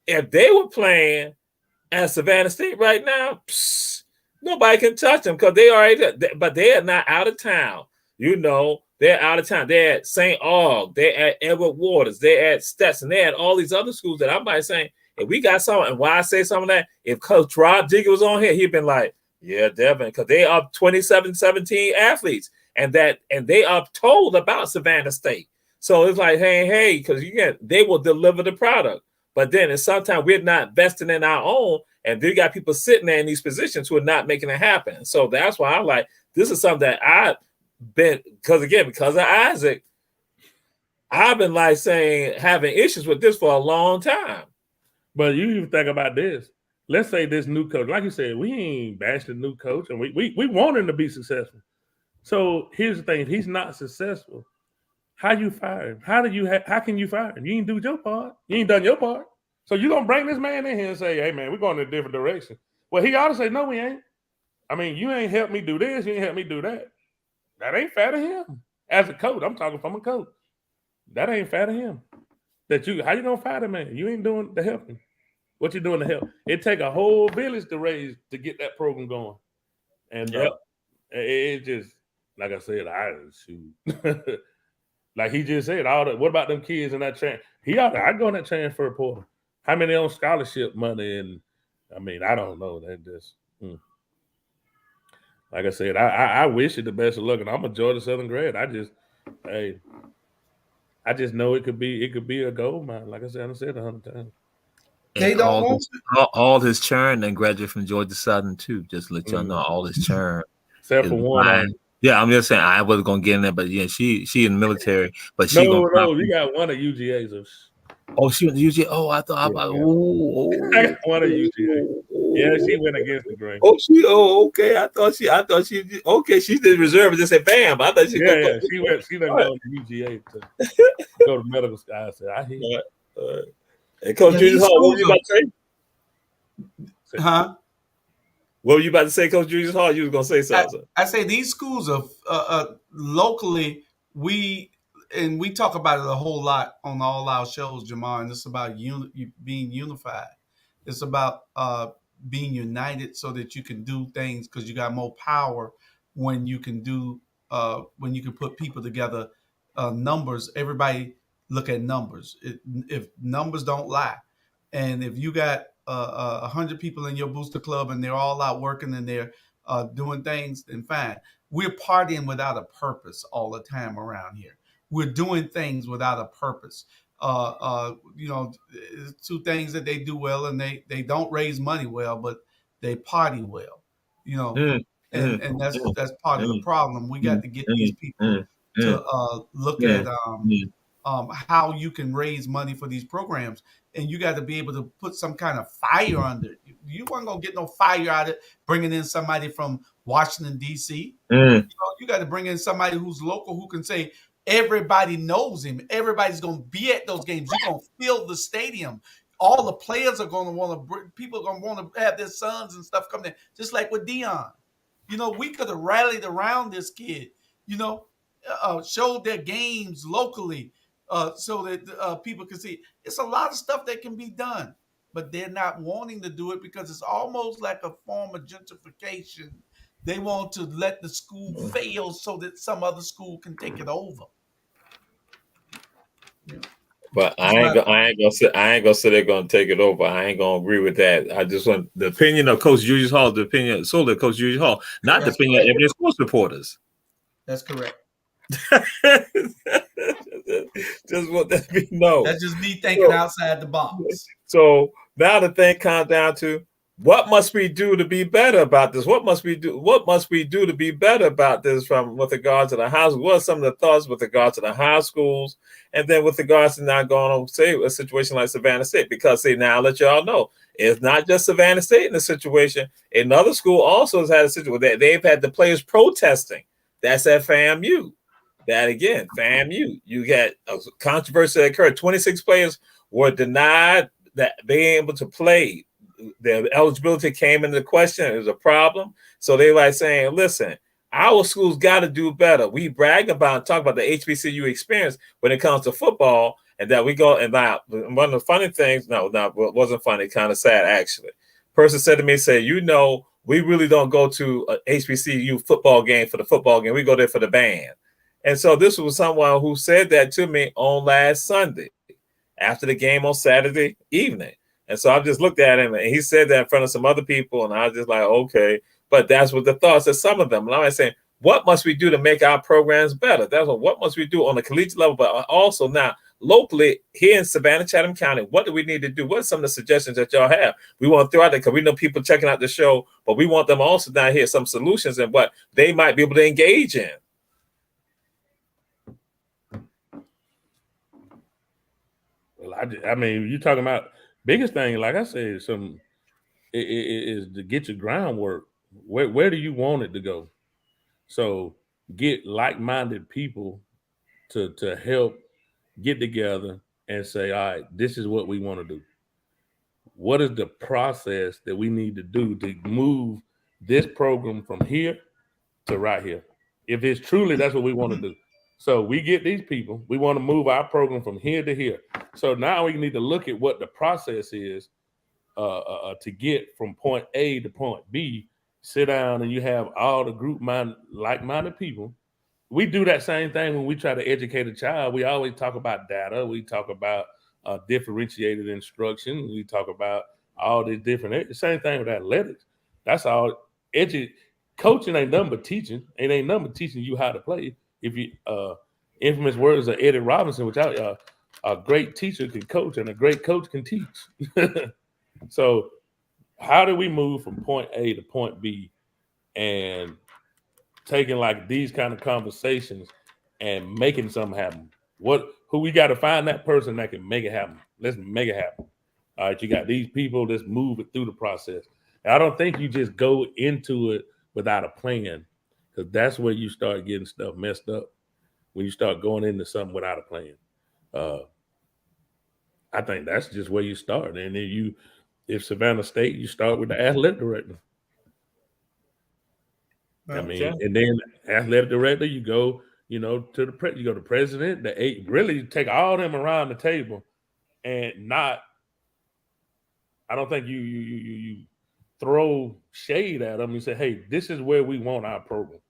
if they were playing at Savannah State right now, nobody can touch them because they already, but they are not out of town. You know, they're out of town. They're at St. Aug, they're at Edward Waters, they're at Stetson, they're at all these other schools that I might say, if we got some, and why I say some of that, if Coach Rob Digger was on here, he'd been like, yeah, Devin, because they are 27-17 athletes. And they are told about Savannah State. So it's like, hey, because they will deliver the product. But then sometimes we're not investing in our own, and they got people sitting there in these positions who are not making it happen. So that's why I'm like, this is something that I've been, because of Isaac, I've been like saying, having issues with this for a long time. But you even think about this. Let's say this new coach, like you said, we ain't bashed the new coach, and we want him to be successful. So here's the thing: if he's not successful, how you fire him? How can you fire him? You ain't do your part. You ain't done your part. So you're gonna bring this man in here and say, "Hey, man, we're going in a different direction." Well, he ought to say, "No, we ain't. I mean, you ain't helped me do this. You ain't helped me do that. That ain't fair to him." As a coach, I'm talking from a coach. That ain't fair to him. How you gonna fire the man? You ain't doing the helping. What you doing to help? It take a whole village to get that program going. And it just, like I said, shoot. Like he just said, what about them kids in that I go in that transfer portal. How many on scholarship money? And I mean, I don't know. That just like I said, I wish you the best of luck. And I'm a Georgia Southern grad. I just know it could be a gold mine. Like I said 100 times. They don't want all his churn and graduate from Georgia Southern too. Just to let y'all know, all his churn. Except for one. Yeah, I'm just saying I wasn't gonna get in there, but yeah, she in the military, but she you got one of UGA's. Oh, she went to UGA. Oh, I thought about I got one of UGA. Yeah, she went against the grain. Okay. I thought she okay. She did reserve and just said bam. I thought she she didn't go to UGA to go to medical school. I said, I hear you. And Coach Julius Hall, what were you about to say? Huh? What were you about to say, Coach Julius Hall? You was gonna say something. I say these schools are locally. We talk about it a whole lot on all our shows, Jamar. And it's about being unified. It's about being united so that you can do things because you got more power when you can when you can put people together. Numbers. Everybody look at numbers. If numbers don't lie, and if you got 100 people in your booster club and they're all out working and they're doing things, then fine. We're partying without a purpose all the time around here. We're doing things without a purpose. Two things that they do well, and they don't raise money well, but they party well. And that's part of the problem. We got to get these people to look at how you can raise money for these programs, and you got to be able to put some kind of fire under it. You weren't gonna get no fire out of it bringing in somebody from Washington D.C. You got to bring in somebody who's local who can say everybody knows him. Everybody's gonna be at those games. You're gonna fill the stadium. All the players are gonna want to. People are gonna want to have their sons and stuff come in, just like with Dion. We could have rallied around this kid. Showed their games locally. So that people can see. It's a lot of stuff that can be done, but they're not wanting to do it because it's almost like a form of gentrification. They want to let the school fail so that some other school can take it over. But I ain't gonna say they're gonna take it over. I ain't gonna agree with that. I just want the opinion of Coach Julius Hall, the opinion solely of Coach Julius Hall, not the opinion of every sports reporters. That's correct. Just want that to be known. That's just me thinking outside the box. So now the thing comes down to what must we do to be better about this? What must we do? What must we do to be better about this with regards to the high school? What are some of the thoughts with regards to the high schools? And then with regards to now going on, say, a situation like Savannah State, because now I'll let y'all know, it's not just Savannah State in the situation. Another school also has had a situation where they've had the players protesting. That's at FAMU. That again, FAMU. You got a controversy that occurred. 26 players were denied that being able to play. Their eligibility came into question. It was a problem. So they like saying, listen, our schools got to do better. We brag about and talk about the HBCU experience when it comes to football, and that we go and now one of the funny things, no, it wasn't funny, kind of sad actually. Person said to me, we really don't go to a HBCU football game for the football game. We go there for the band. And so this was someone who said that to me on last Sunday after the game on Saturday evening. And so I just looked at him and he said that in front of some other people. And I was just like, okay, but that's what the thoughts of some of them. And I'm saying, what must we do to make our programs better? That's what must we do on the collegiate level, but also now locally here in Savannah, Chatham County, what do we need to do? What are some of the suggestions that y'all have? We want to throw out there because we know people checking out the show, but we want them also down here some solutions and what they might be able to engage in. Well, I mean, you're talking about biggest thing, like I said, is to get your groundwork. Where do you want it to go? So get like-minded people to help get together and say, all right, this is what we want to do. What is the process that we need to do to move this program from here to right here? If it's truly that's what we want to do. So we get these people, we want to move our program from here to here. So now we need to look at what the process is to get from point A to point B, sit down and you have all the like-minded people. We do that same thing when we try to educate a child. We always talk about data. We talk about differentiated instruction. We talk about all these different. Same thing with athletics. That's all. Coaching ain't nothing but teaching. It ain't nothing but teaching you how to play. If you infamous words of Eddie Robinson, which a great teacher can coach and a great coach can teach. So how do we move from point A to point B and taking like these kind of conversations and making something happen? Who we got to find that person that can make it happen. Let's make it happen. All right, you got these people, let's move it through the process. And I don't think you just go into it without a plan, because that's where you start getting stuff messed up, when you start going into something without a plan. I think that's just where you start. And then if Savannah State, you start with the athletic director. I mean, and then athletic director, you go, to the president, the eight, really take all them around the table, and not. I don't think you throw shade at them and say, hey, this is where we want our program.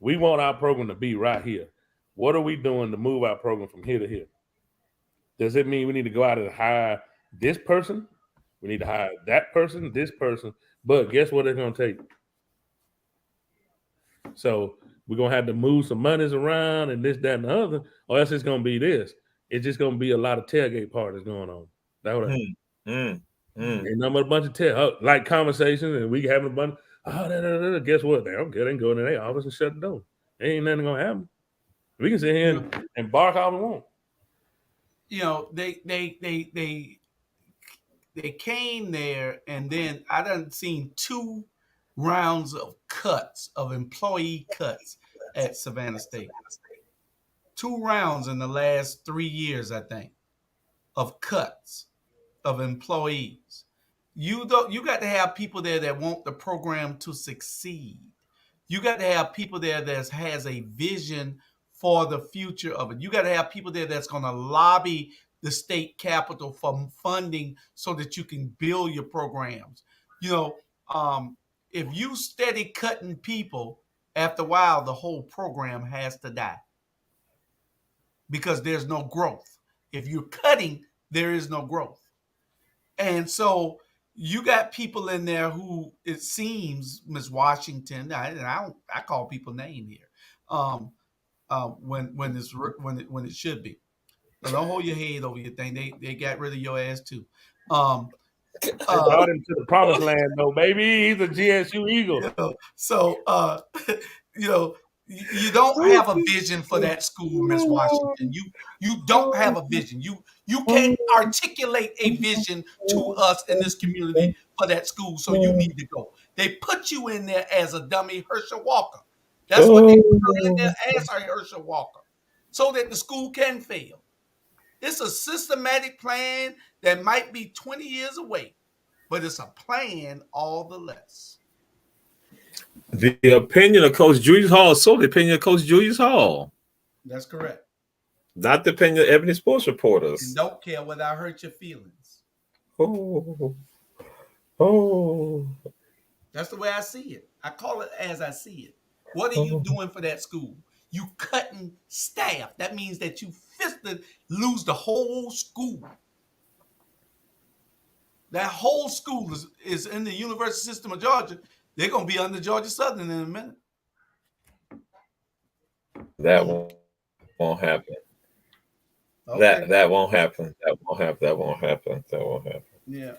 We want our program to be right here. What are we doing to move our program from here to here? Does it mean we need to go out and hire this person? We need to hire that person, this person. But guess what it's going to take? So we're going to have to move some monies around and this, that, and the other, or else it's going to be this. It's just going to be a lot of tailgate parties going on. That's what ain't nothing but a bunch of like conversations, and we having a bunch. Guess what? They don't get and go in their office and shut the door. Ain't nothing going to happen. We can sit here and bark all we want. They came there, and then I done seen 2 rounds of employee cuts at Savannah State. 2 rounds in the last 3 years, I think, of cuts of employees. You got to have people there that want the program to succeed. You got to have people there that has a vision for the future of it. You got to have people there that's going to lobby the state capitol for funding so that you can build your programs. If you steady cutting people, after a while, the whole program has to die, because there's no growth. If you're cutting, there is no growth. And so you got people in there who, it seems, Ms. Washington, I call people name here, when it should be. So don't hold your head over your thing. They got rid of your ass too. Brought him to the promised land, though, baby. He's a GSU Eagle. You don't have a vision for that school, Miss Washington. You don't have a vision. You can't articulate a vision to us in this community for that school, so you need to go. They put you in there as a dummy Herschel Walker. That's what they put in there as a Herschel Walker, so that the school can fail. It's a systematic plan that might be 20 years away, but it's a plan all the less. The opinion of Coach Julius Hall is solely the opinion of Coach Julius Hall. That's correct. Not the opinion of Ebony Sports Reporters. And don't care whether I hurt your feelings. Oh. That's the way I see it. I call it as I see it. What are you doing for that school? You cutting staff. That means that you lose the whole school. That whole school is in the university system of Georgia. They're going to be under Georgia Southern in a minute. That won't happen. Okay. That won't happen. That won't happen. Yeah.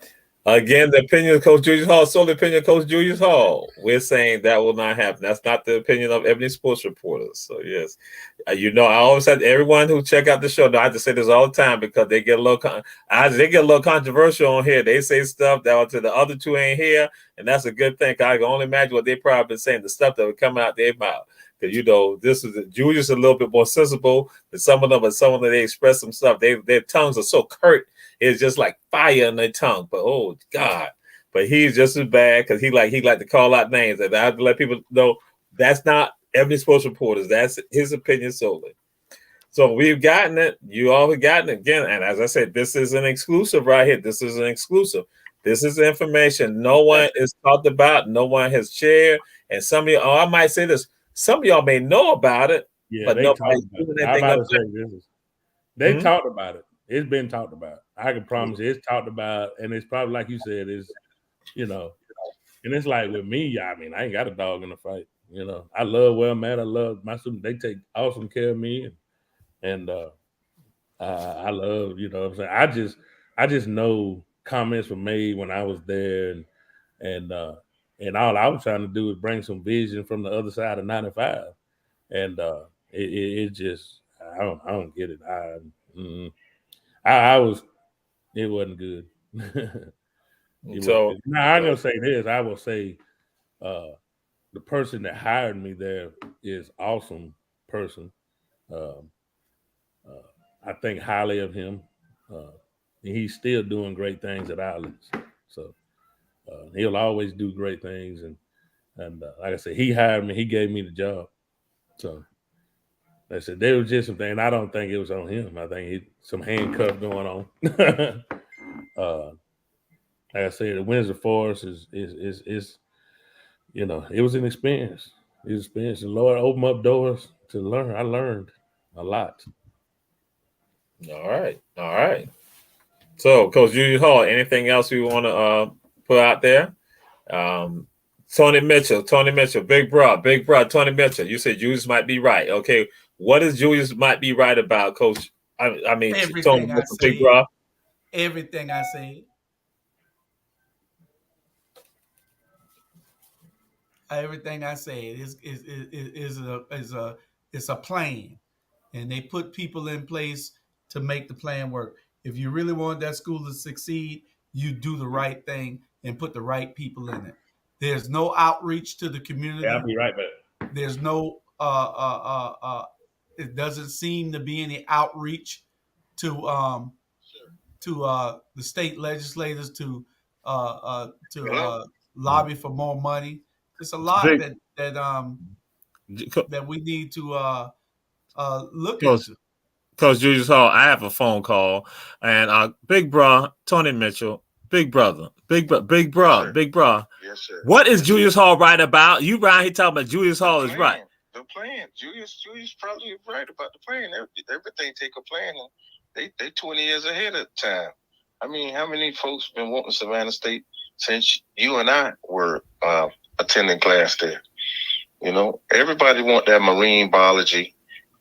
Again, the opinion of Coach Julius Hall, solely the opinion of Coach Julius Hall. We're saying that will not happen. That's not the opinion of Ebony Sports Reporters. So yes, I always have everyone who check out the show. I have to say this all the time because they get a little controversial on here. They say stuff that to the other two ain't here, and that's a good thing. I can only imagine what they probably been saying, the stuff that would come out their mouth. Because this is Julius a little bit more sensible than some of them, but some of them they express some stuff. Their tongues are so curt. It's just like fire in their tongue. But oh God! But he's just as bad because he like to call out names, and I have to let people know that's not Ebony Sports Reporters. That's his opinion solely. So we've gotten it. You all have gotten it again. And as I said, this is an exclusive right here. This is an exclusive. This is information no one is talked about, no one has shared. And some of y'all, I might say this, some of y'all may know about it, Yeah, but they talked nobody's about doing it. I'm anything about about to say this is they Hmm? talked about it. It's been talked about. I can promise you, it's talked about, and it's probably like you said, is you know, and it's like with me, I mean, I ain't got a dog in the fight. You know, I love where I'm at. I love my students. They take awesome care of me, and I love, you know what I'm saying? I just know comments were made when I was there, and and all I was trying to do is bring some vision from the other side of 95. And it just I don't get it. I was it wasn't good. It wasn't So, good. Now I'm gonna say this. I will say the person that hired me there is awesome person. Um, I think highly of him. Uh, and he's still doing great things at Islands. So he'll always do great things. And like I said, he hired me. He gave me the job. So like I said, there was just some things. I don't think it was on him. I think some handcuff going on. Like I said, the Windsor Forest is you know, it was an experience. It was an experience. The Lord opened up doors to learn. I learned a lot. all right. All right. So, Coach Julius Hall, anything else you want to put out there? Tony Mitchell, Big Bro, Tony Mitchell. You said Julius might be right. Okay, what is Julius might be right about, Coach? I mean, Tony Everything I Mitchell, Big said. Bro. Everything I said. Everything I said is a plan, and they put people in place to make the plan work. If you really want that school to succeed, you do the right thing and put the right people in it. There's no outreach to the Yeah, community. I'll be right back. There's no it doesn't seem to be any outreach to the state legislators to lobby for more money. It's a lot Big that we need to look Coach, into. Coach Julius Hall. I have a phone call, and Big Bro, Tony Mitchell, Big Brother, Big Bro, Sir. Big Bro. Yes, sir. What is Julius Hall right about? You right here talking about Julius Hall is right. The plan. Julius probably right about the plan. Everything take a plan, and they 20 years ahead of time. I mean, how many folks been wanting Savannah State since you and I were attending class there? You know, everybody want that marine biology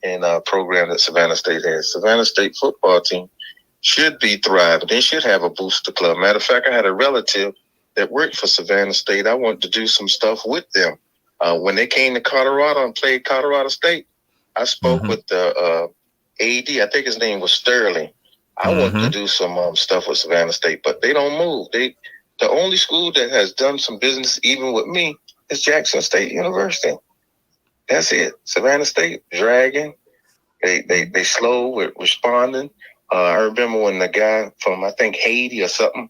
and program that Savannah State has. Savannah State football team should be thriving. They should have a booster club. Matter of fact, I had a relative that worked for Savannah State. I wanted to do some stuff with them. When they came to Colorado and played Colorado State, I spoke with the AD. I think his name was Sterling. I wanted to do some stuff with Savannah State, but they don't move. The only school that has done some business even with me is Jackson State University. That's it. Savannah State dragging. They slow with responding. I remember when the guy from I think Haiti or something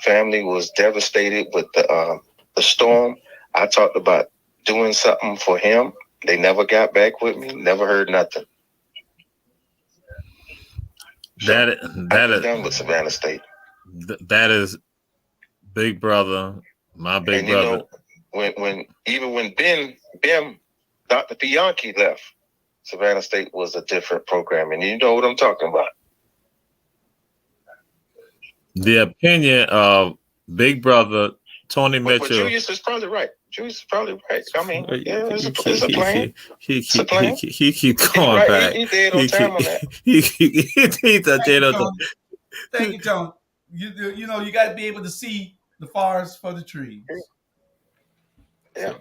family was devastated with the storm. I talked about doing something for him. They never got back with me. Never heard nothing. That is done with Savannah State. That is Big Brother, my big brother. You know, when Ben Dr. Bianchi left, Savannah State was a different program, and you know what I'm talking about. The opinion of Big Brother Tony Mitchell. But Julius is probably right. I mean, yeah, it's a plan. He keep going back. He dead on time on that. He's dead on time. Thank you, John. You know, you got to be able to see the forest for the trees. Yeah,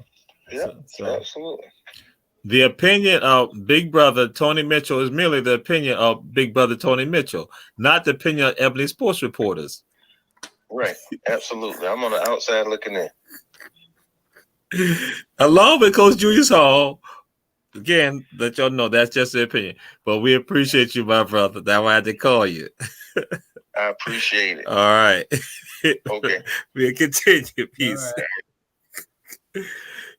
absolutely. The opinion of Big Brother Tony Mitchell is merely the opinion of Big Brother Tony Mitchell, not the opinion of Ebony sports reporters. Right, absolutely. I'm on the outside looking in. Along with Coach Julius Hall, again, let y'all know that's just the opinion. But we appreciate you, my brother. That's why I had to call you. I appreciate it. All right. Okay. We'll continue. Peace. Right.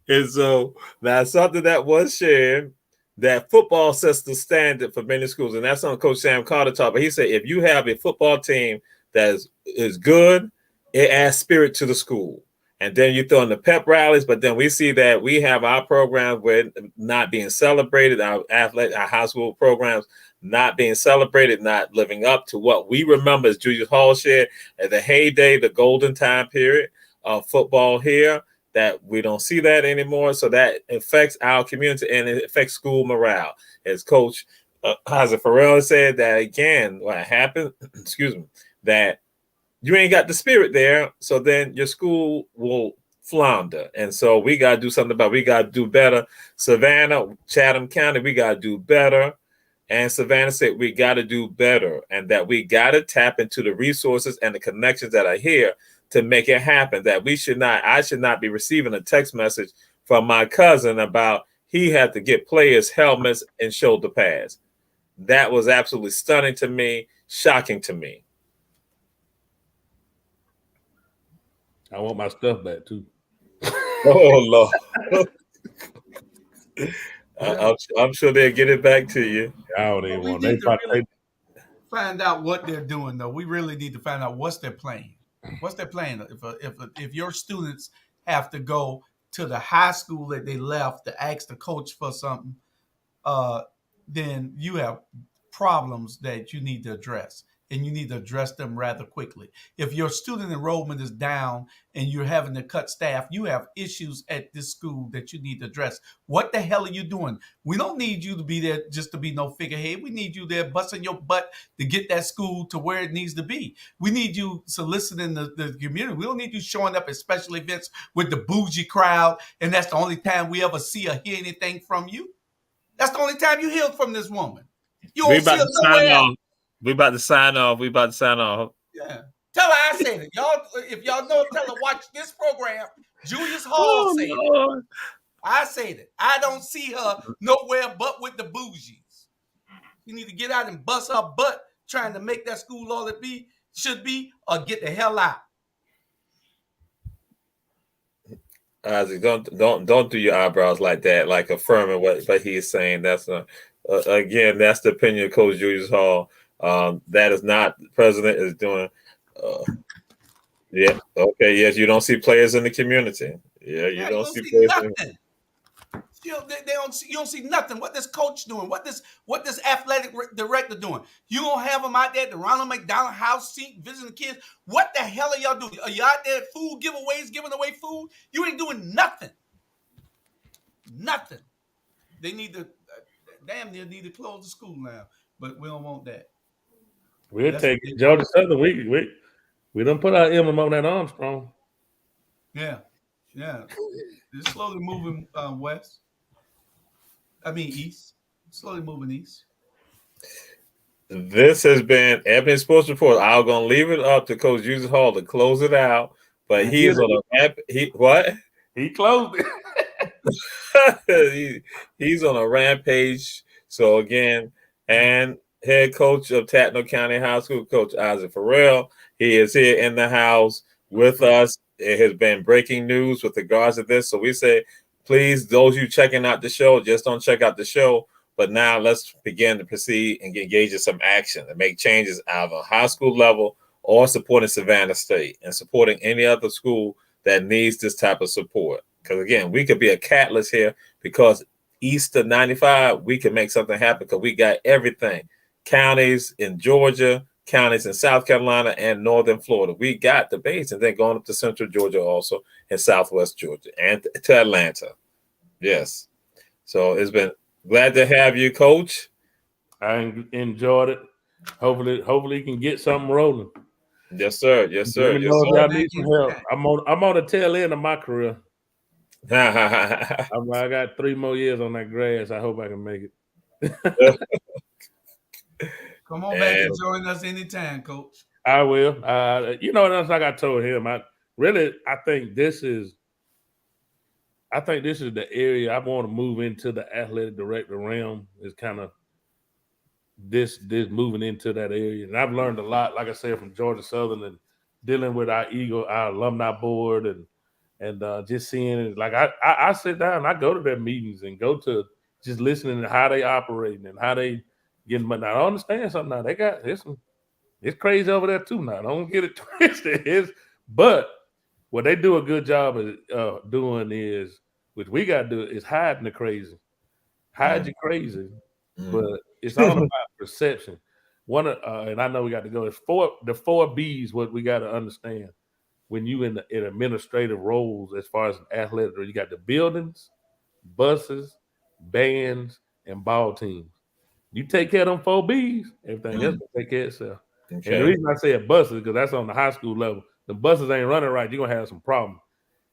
And so now something that was shared, that football sets the standard for many schools. And that's on Coach Sam Carter talk. But he said if you have a football team that is good, it adds spirit to the school. And then you throw in the pep rallies, but then we see that we have our programs with not being celebrated, our high school programs not being celebrated, not living up to what we remember as Julius Hall shared at the heyday, the golden time period of football here, that we don't see that anymore. So that affects our community and it affects school morale. As Coach Farrell said, that again, what happened, excuse me, that you ain't got the spirit there, so then your school will flounder. And so we got to do something about it. We got to do better. Savannah, Chatham County, we got to do better. And Savannah said we got to do better and that we got to tap into the resources and the connections that are here to make it happen. That I should not be receiving a text message from my cousin about he had to get players helmets and shoulder pads. That was absolutely stunning to me, shocking to me. I want my stuff back too. Oh Lord. I'm sure they'll get it back to you. I don't even want. They really find out what they're doing, though. We really need to find out what's their plan. What's their plan? If your students have to go to the high school that they left to ask the coach for something, then you have problems that you need to address. And you need to address them rather quickly. If your student enrollment is down and you're having to cut staff, you have issues at this school that you need to address. What the hell are you doing? We don't need you to be there just to be no figurehead. We need you there busting your butt to get that school to where it needs to be. We need you soliciting the community. We don't need you showing up at special events with the bougie crowd, and that's the only time we ever see or hear anything from you. That's the only time you hear from this woman. You don't see her nowhere else. We about to sign off. Yeah. Tell her I said it. Y'all, if y'all know, tell her watch this program. Julius Hall said it. I said it. I don't see her nowhere but with the bougies. You need to get out and bust her butt trying to make that school all it should be, or get the hell out. Isaac, don't do your eyebrows like that, like affirming what he's saying. That's again, that's the opinion of Coach Julius Hall. That is not the president is doing. Yeah. Okay. Yes, you don't see players in the community. Yeah, you don't see players. Nothing. You don't see nothing. What this coach doing? What this athletic director doing? You gonna have them out there at the Ronald McDonald House seat visiting the kids? What the hell are y'all doing? Are you out there at food giveaways, giving away food? You ain't doing nothing. Nothing. They need to damn near need to close the school now, but we don't want that. We'll take it. Georgia Southern. We don't put our emblem on that Armstrong. Yeah. It's slowly moving west. I mean east. Slowly moving east. This has been Ebony Sports Report. I'm gonna leave it up to Coach Julius Hall to close it out, but he's on a He closed it. He's on a rampage. So again, and head coach of Tatno County High School, Coach Isaac Farrell. He is here in the house with us. It has been breaking news with regards to this. So we say, please, those of you checking out the show, just don't check out the show. But now let's begin to proceed and engage in some action and make changes out of a high school level or supporting Savannah State and supporting any other school that needs this type of support. Because again, we could be a catalyst here because east of 95, we can make something happen because we got everything. Counties in Georgia, counties in South Carolina, and northern Florida. We got the base, and then going up to central Georgia also, and southwest Georgia, and to Atlanta. Yes. So it's been glad to have you, Coach. I enjoyed it. Hopefully you can get something rolling. Yes, sir. Yes, sir. Let me know if y'all need some help. I'm on the tail end of my career. I got 3 more years on that grass. I hope I can make it. Come on back and join us anytime, Coach. I will. That's like I told him. I think this is the area I want to move into. The athletic director realm is kind of this moving into that area, and I've learned a lot. Like I said, from Georgia Southern and dealing with our alumni board, and just seeing it. Like I sit down, I go to their meetings and go to just listening to how they operating and how they getting money. Now, I understand something now. They got it's crazy over there too now. Don't get it twisted. But what they do a good job of doing is, which we got to do, is hiding the crazy. Hide your crazy, but it's all about perception. And I know we got to go. It's the 4 B's. What we got to understand when you in administrative roles, as far as an athletic, you got the buildings, buses, bands, and ball teams. You take care of them 4 B's, everything else will take care of itself. Okay. And the reason I say buses because that's on the high school level. The buses ain't running right, you're gonna have some problems.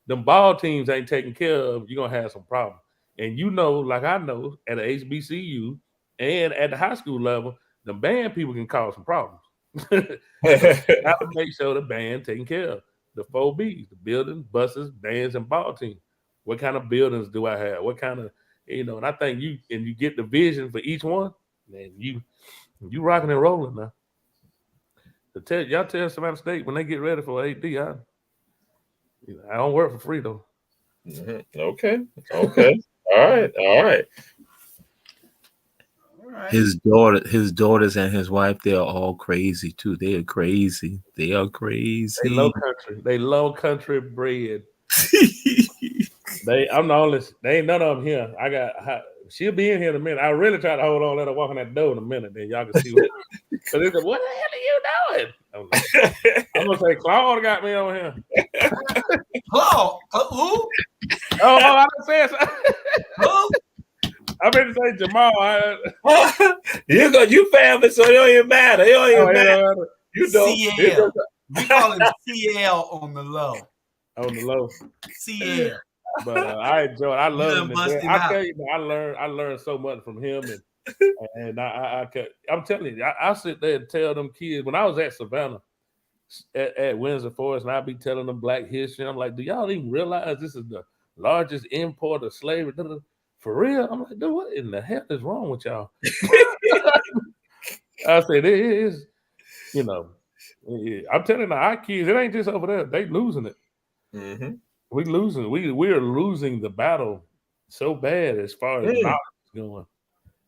Them ball teams ain't taken care of, you're gonna have some problems. And you know, like I know, at the HBCU and at the high school level, the band people can cause some problems. So you have to make sure the band taken care of. The 4 B's, the buildings, buses, bands, and ball teams. What kind of buildings do I have? What kind of, and I think you get the vision for each one, man, you rocking and rolling now. Y'all tell Savannah State when they get ready for AD, I don't work for free though. Okay. All right. His daughters and his wife, they are all crazy too. They are crazy. They low country bred. I'm the only. They ain't none of them here. She'll be in here in a minute. I really try to hold on, let her walk in that door in a minute. Then y'all can see what. So they said, "What the hell are you doing?" I'm gonna say, Claude got me over here. Claude, who? Oh, I didn't say it. Who? I meant to say Jamal. You family, so it don't even matter. It don't even matter. You know, CL. We call him CL on the low. On the low. CL. But I enjoy it. I love him. I tell you, I learned so much from him, and I'm telling you, I sit there and tell them kids when I was at Savannah at Windsor Forest, and I be telling them Black history. I'm like, do y'all even realize this is the largest import of slavery? For real? I'm like, dude, what in the hell is wrong with y'all? I said, it is, I'm telling you, our kids, it ain't just over there. They losing it. Mm-hmm. We losing. We are losing the battle so bad as far as knowledge is going.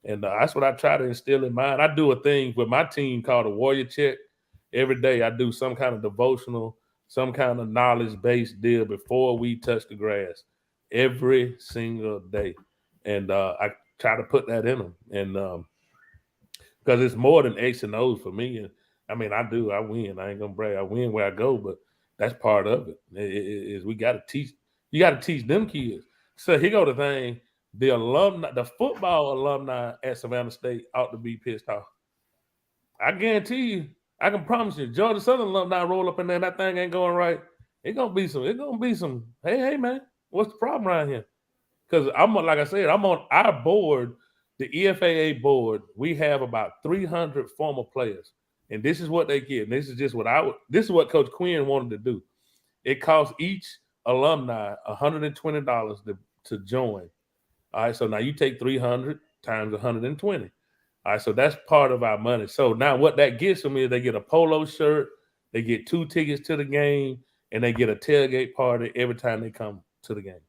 And that's what I try to instill in mind. I do a thing with my team called a Warrior Check. Every day I do some kind of devotional, some kind of knowledge-based deal before we touch the grass. Every single day. And I try to put that in them. And because it's more than X and O's for me. And I mean, I win. I ain't gonna brag. I win where I go, but that's part of it. Is we got to teach. You got to teach them kids. So here go the thing: the football alumni at Savannah State ought to be pissed off. I guarantee you. I can promise you, Georgia Southern alumni roll up in there, and that thing ain't going right. It's gonna be some. Hey man, what's the problem around here? Because like I said, I'm on our board, the EFAA board. We have about 300 former players, and this is what they get. And this is just this is what Coach Quinn wanted to do. It costs each alumni $120 to join. All right, so now you take 300 times 120. All right, so that's part of our money. So now what that gets them is they get a polo shirt, they get 2 tickets to the game, and they get a tailgate party every time they come to the game.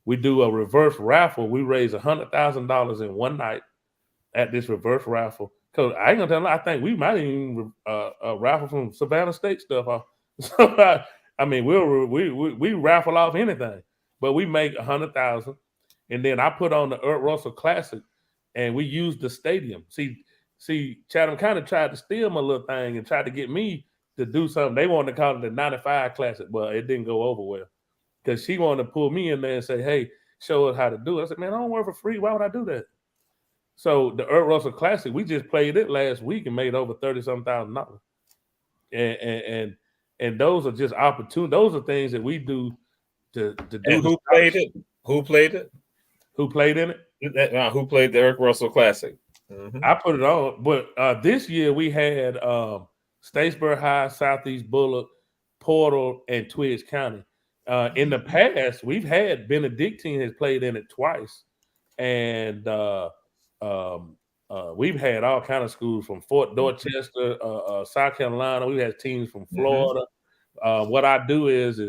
We do a reverse raffle. We raise $100,000 in one night at this reverse raffle. Cause I ain't gonna tell you, I think we might even raffle from Savannah State stuff off. So I mean, we raffle off anything, but we make $100,000, and then I put on the Earl Russell Classic, and we use the stadium. See, Chatham kind of tried to steal my little thing and tried to get me to do something. They wanted to call it the 95 Classic, but it didn't go over well. Because she wanted to pull me in there and say, hey, show us how to do it. I said, man, I don't work for free. Why would I do that? So the Earl Russell Classic, we just played it last week and made over $30,000. And those are just opportunities. Those are things that we do to do. And who played it? Who played it? Who played in it? Who played the Eric Russell Classic? Mm-hmm. I put it on. But this year we had Statesboro High, Southeast Bullock, Portal, and Twiggs County. In the past, we've had Benedictine has played in it twice, and we've had all kind of schools from Fort Dorchester, South Carolina. We've had teams from Florida. What I do is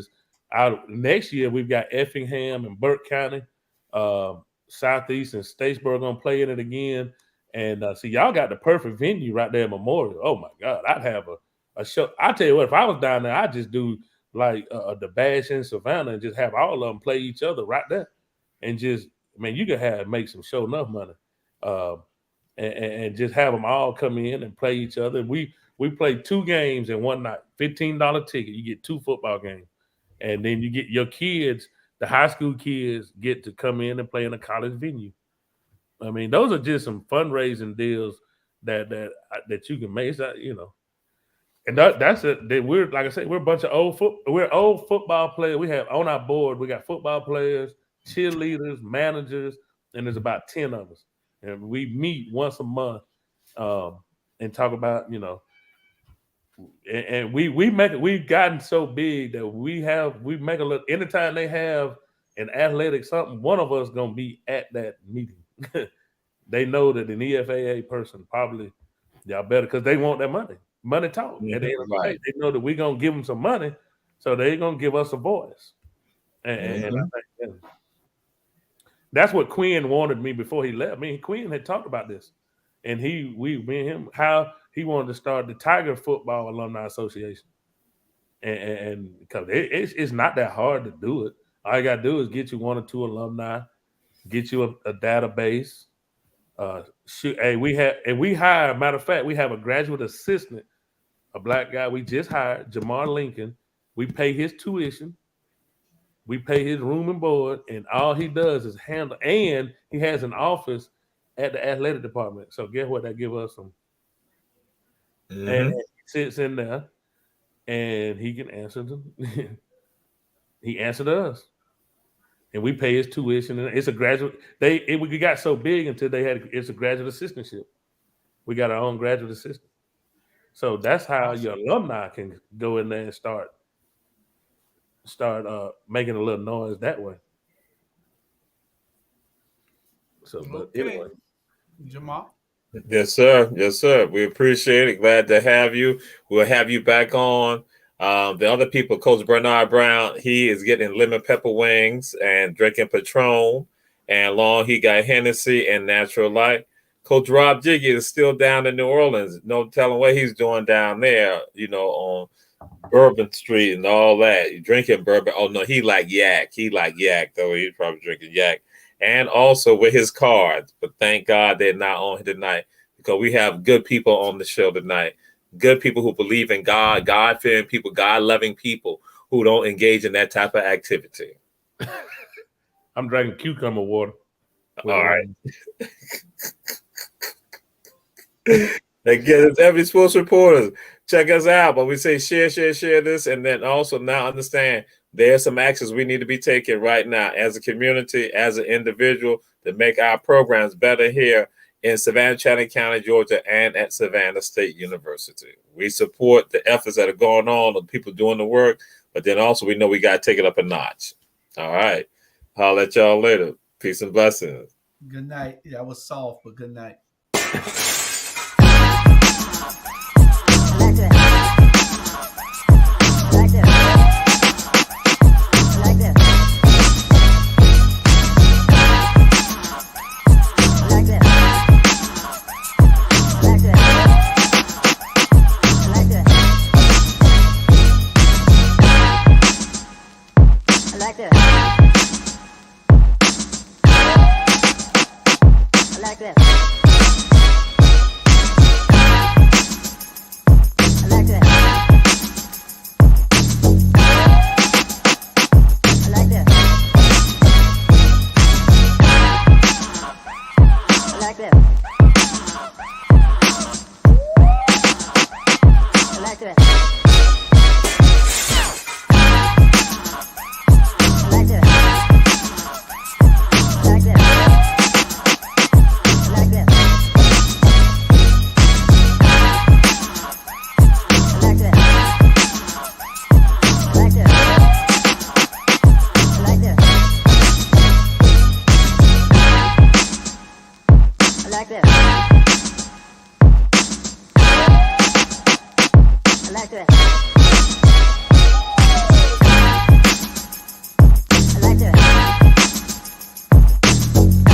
next year we've got Effingham and Burke County, Southeast and Statesboro gonna play in it again. And see, y'all got the perfect venue right there at Memorial. Oh my God, I'd have a show. I tell you what, if I was down there, I'd just do like the Bash in Savannah and just have all of them play each other right there, and just you could make some show enough money, and just have them all come in and play each other. We played 2 games in one night, $15 ticket. You get 2 football games, and then you get your kids, the high school kids, get to come in and play in a college venue. I mean, those are just some fundraising deals that you can make. And that's it. We're, like I said, we're a bunch of old football players. We have on our board, we got football players, cheerleaders, managers, and there's about 10 of us. And we meet once a month and talk about, and we've gotten so big that we make a little, anytime they have an athletic something, one of us gonna be at that meeting. They know that an EFAA person probably y'all better, because they want that money. Money talk. At the end of the day, they know that we're gonna give them some money, so they're gonna give us a voice. And I think that's what Quinn wanted me before he left. Quinn had talked about this, and me and him, how he wanted to start the Tiger Football Alumni Association, and because it's not that hard to do it. All you gotta do is get you 1 or 2 alumni, get you a database. We hire. Matter of fact, we have a graduate assistant, a black guy we just hired, Jamar Lincoln. We pay his tuition, we pay his room and board, and all he does is handle. And he has an office at the athletic department. So guess what? That give us some. And he sits in there, and he can answer them. He answered us. And we pay his tuition, and it's a graduate. We got so big until it's a graduate assistantship. We got our own graduate assistant, so that's how your alumni can go in there and start making a little noise that way. So, but anyway, Jamal. Yes, sir. Yes, sir. We appreciate it. Glad to have you. We'll have you back on. The other people, Coach Bernard Brown, he is getting lemon pepper wings and drinking Patron. And long he got Hennessy and Natural Light. Coach Rob Jiggy is still down in New Orleans. No telling what he's doing down there, on Bourbon Street and all that. You drinking bourbon. Oh, no, he like yak. He like yak, though. He's probably drinking yak. And also with his cards. But thank God they're not on tonight, because we have good people on the show tonight. Good people who believe in God, God-fearing people, God-loving people who don't engage in that type of activity. I'm drinking cucumber water. All right. Again, it's every sports reporter. Check us out. But we say share this. And then also now understand there's some actions we need to be taking right now as a community, as an individual, to make our programs better here in Savannah, Chatham County, Georgia, and at Savannah State University. We support the efforts that are going on, the people doing the work, but then also we know we got to take it up a notch. All right. I'll let y'all later. Peace and blessings. Good night. Yeah, I was soft, but good night. Like that.